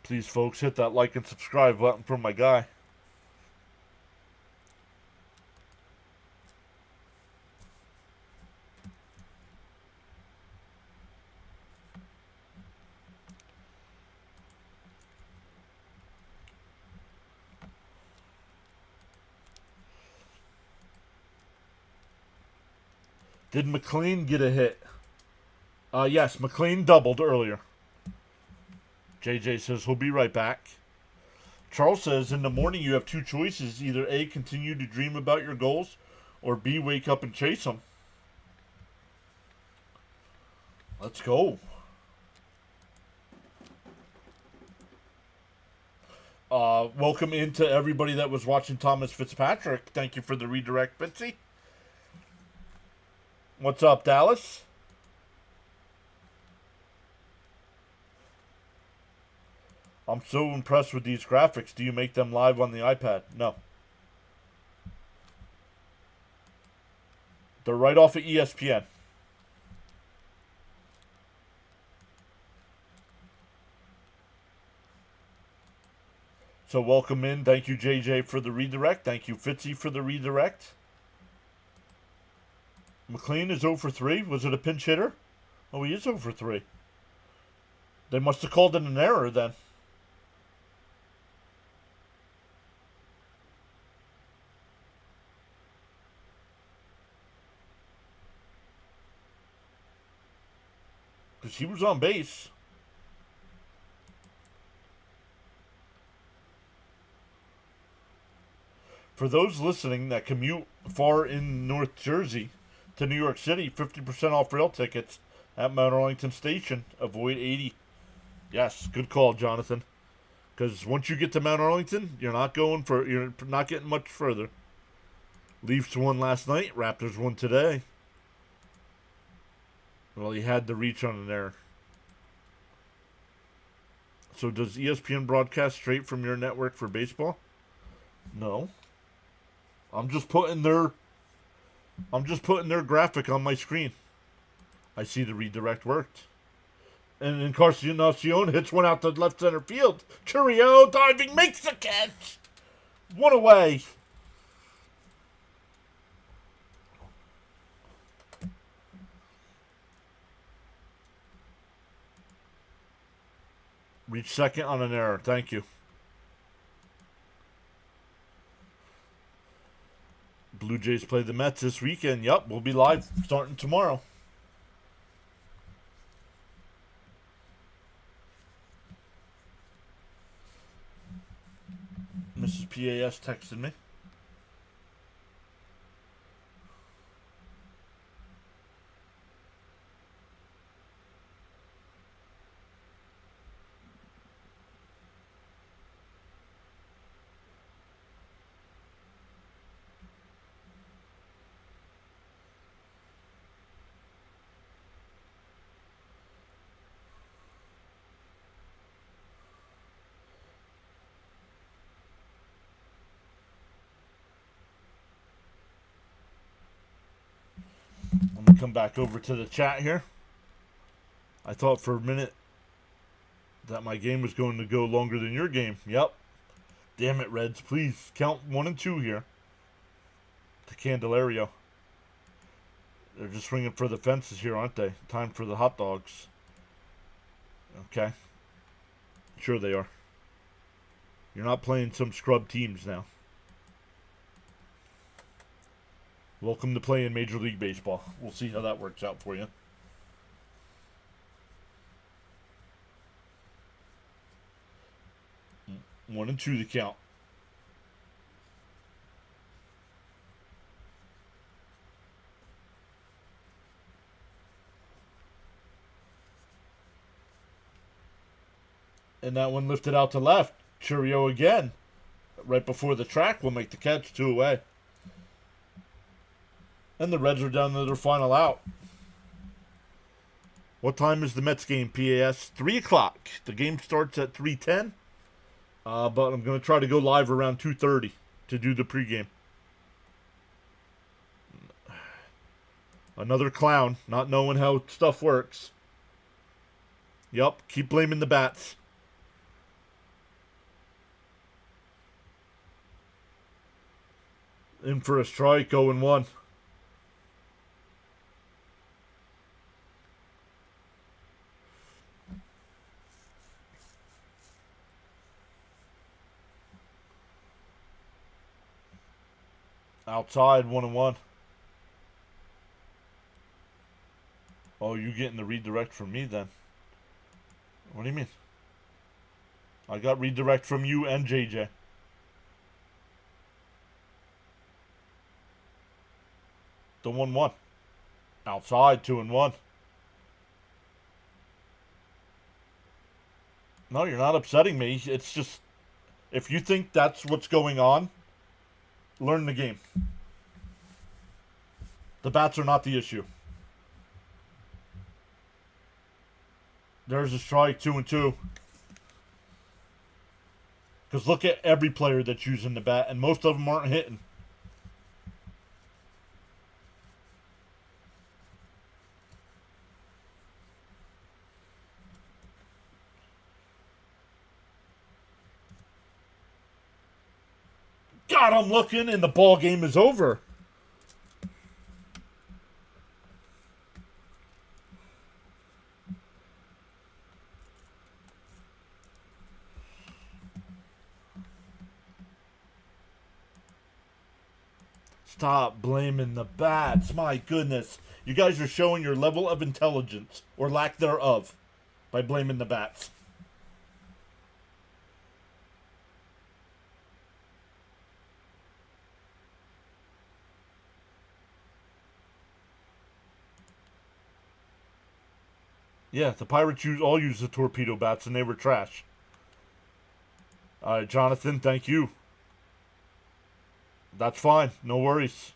Please, folks, hit that like and subscribe button for my guy. Did McLean get a hit? Yes, McLean doubled earlier. JJ says he'll be right back. Charles says in the morning you have two choices. Either A, continue to dream about your goals, or B, wake up and chase them. Let's go. Welcome into everybody that was watching Thomas Fitzpatrick. Thank you for the redirect, Fitzy. What's up, Dallas? I'm so impressed with these graphics. Do you make them live on the iPad? No. They're right off of ESPN. So welcome in. Thank you, JJ, for the redirect. Thank you, Fitzy, for the redirect. McLean is 0 for 3. Was it a pinch hitter? Oh, he is 0 for 3. They must have called it an error then. Because he was on base. For those listening that commute far in North Jersey to New York City, 50% off rail tickets at Mount Arlington Station. Avoid 80. Yes, good call, Jonathan. Because once you get to Mount Arlington, you're not getting much further. Leafs won last night. Raptors won today. Well, he had the reach on an error. So does ESPN broadcast straight from your network for baseball? No. I'm just putting their graphic on my screen. I see the redirect worked. And Encarnacion hits one out to left center field. Cheerio, diving, makes the catch. One away. Reach second on an error. Thank you. Blue Jays play the Mets this weekend. Yup, we'll be live starting tomorrow. Mrs. PAS texted me. I'm going to come back over to the chat here. I thought for a minute that my game was going to go longer than your game. Yep. Damn it, Reds. Please count 1 and 2 here. To Candelario. They're just swinging for the fences here, aren't they? Time for the hot dogs. Okay. Sure they are. You're not playing some scrub teams now. Welcome to playing Major League Baseball. We'll see how that works out for you. One and two to count. And that one lifted out to left. Cheerio again. Right before the track will make the catch. 2 away. And the Reds are down to their final out. What time is the Mets game, PAS? 3 o'clock. The game starts at 3:10. But I'm going to try to go live around 2:30 to do the pregame. Another clown, not knowing how stuff works. Yup, keep blaming the bats. In for a strike, 0-1. Outside, 1-1. Oh, you getting the redirect from me then? What do you mean? I got redirect from you and JJ. The 1-1. Outside, 2-1. No, you're not upsetting me. It's just, if you think that's what's going on, learn the game. The bats are not the issue. There's a strike, 2-2. Because look at every player that's using the bat, and most of them aren't hitting. God, I'm looking, and the ball game is over. Stop blaming the bats. My goodness. You guys are showing your level of intelligence, or lack thereof, by blaming the bats. Yeah, the Pirates all use the torpedo bats, and they were trash. All right, Jonathan, thank you. That's fine. No worries.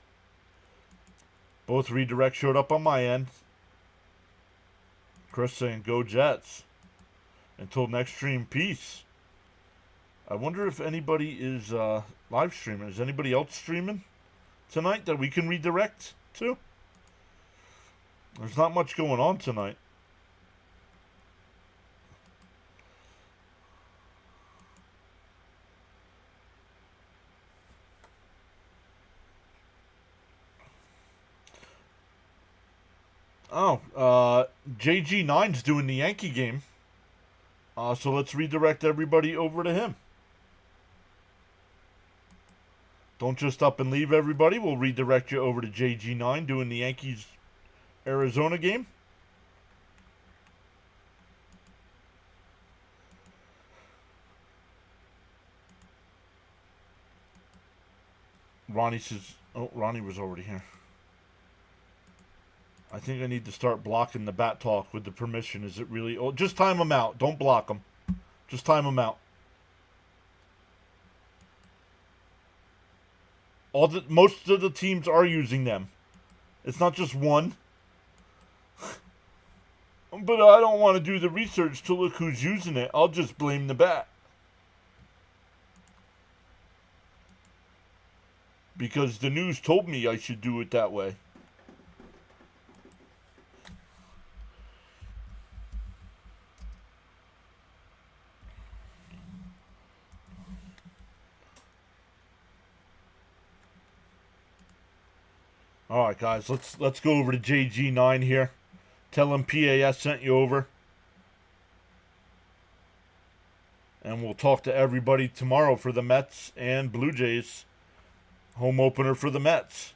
Both redirects showed up on my end. Chris saying, go Jets. Until next stream, peace. I wonder if anybody is live streaming. Is anybody else streaming tonight that we can redirect to? There's not much going on tonight. Oh, JG9's doing the Yankee game. So let's redirect everybody over to him. Don't just up and leave everybody. We'll redirect you over to JG9 doing the Yankees Arizona game. Ronnie says, oh, Ronnie was already here. I think I need to start blocking the bat talk with the permission. Is it really? Oh, just time them out. Don't block them. Just time them out. Most of the teams are using them. It's not just one. But I don't want to do the research to look who's using it. I'll just blame the bat. Because the news told me I should do it that way. All right, guys, let's go over to JG9 here. Tell him PAS sent you over. And we'll talk to everybody tomorrow for the Mets and Blue Jays. Home opener for the Mets.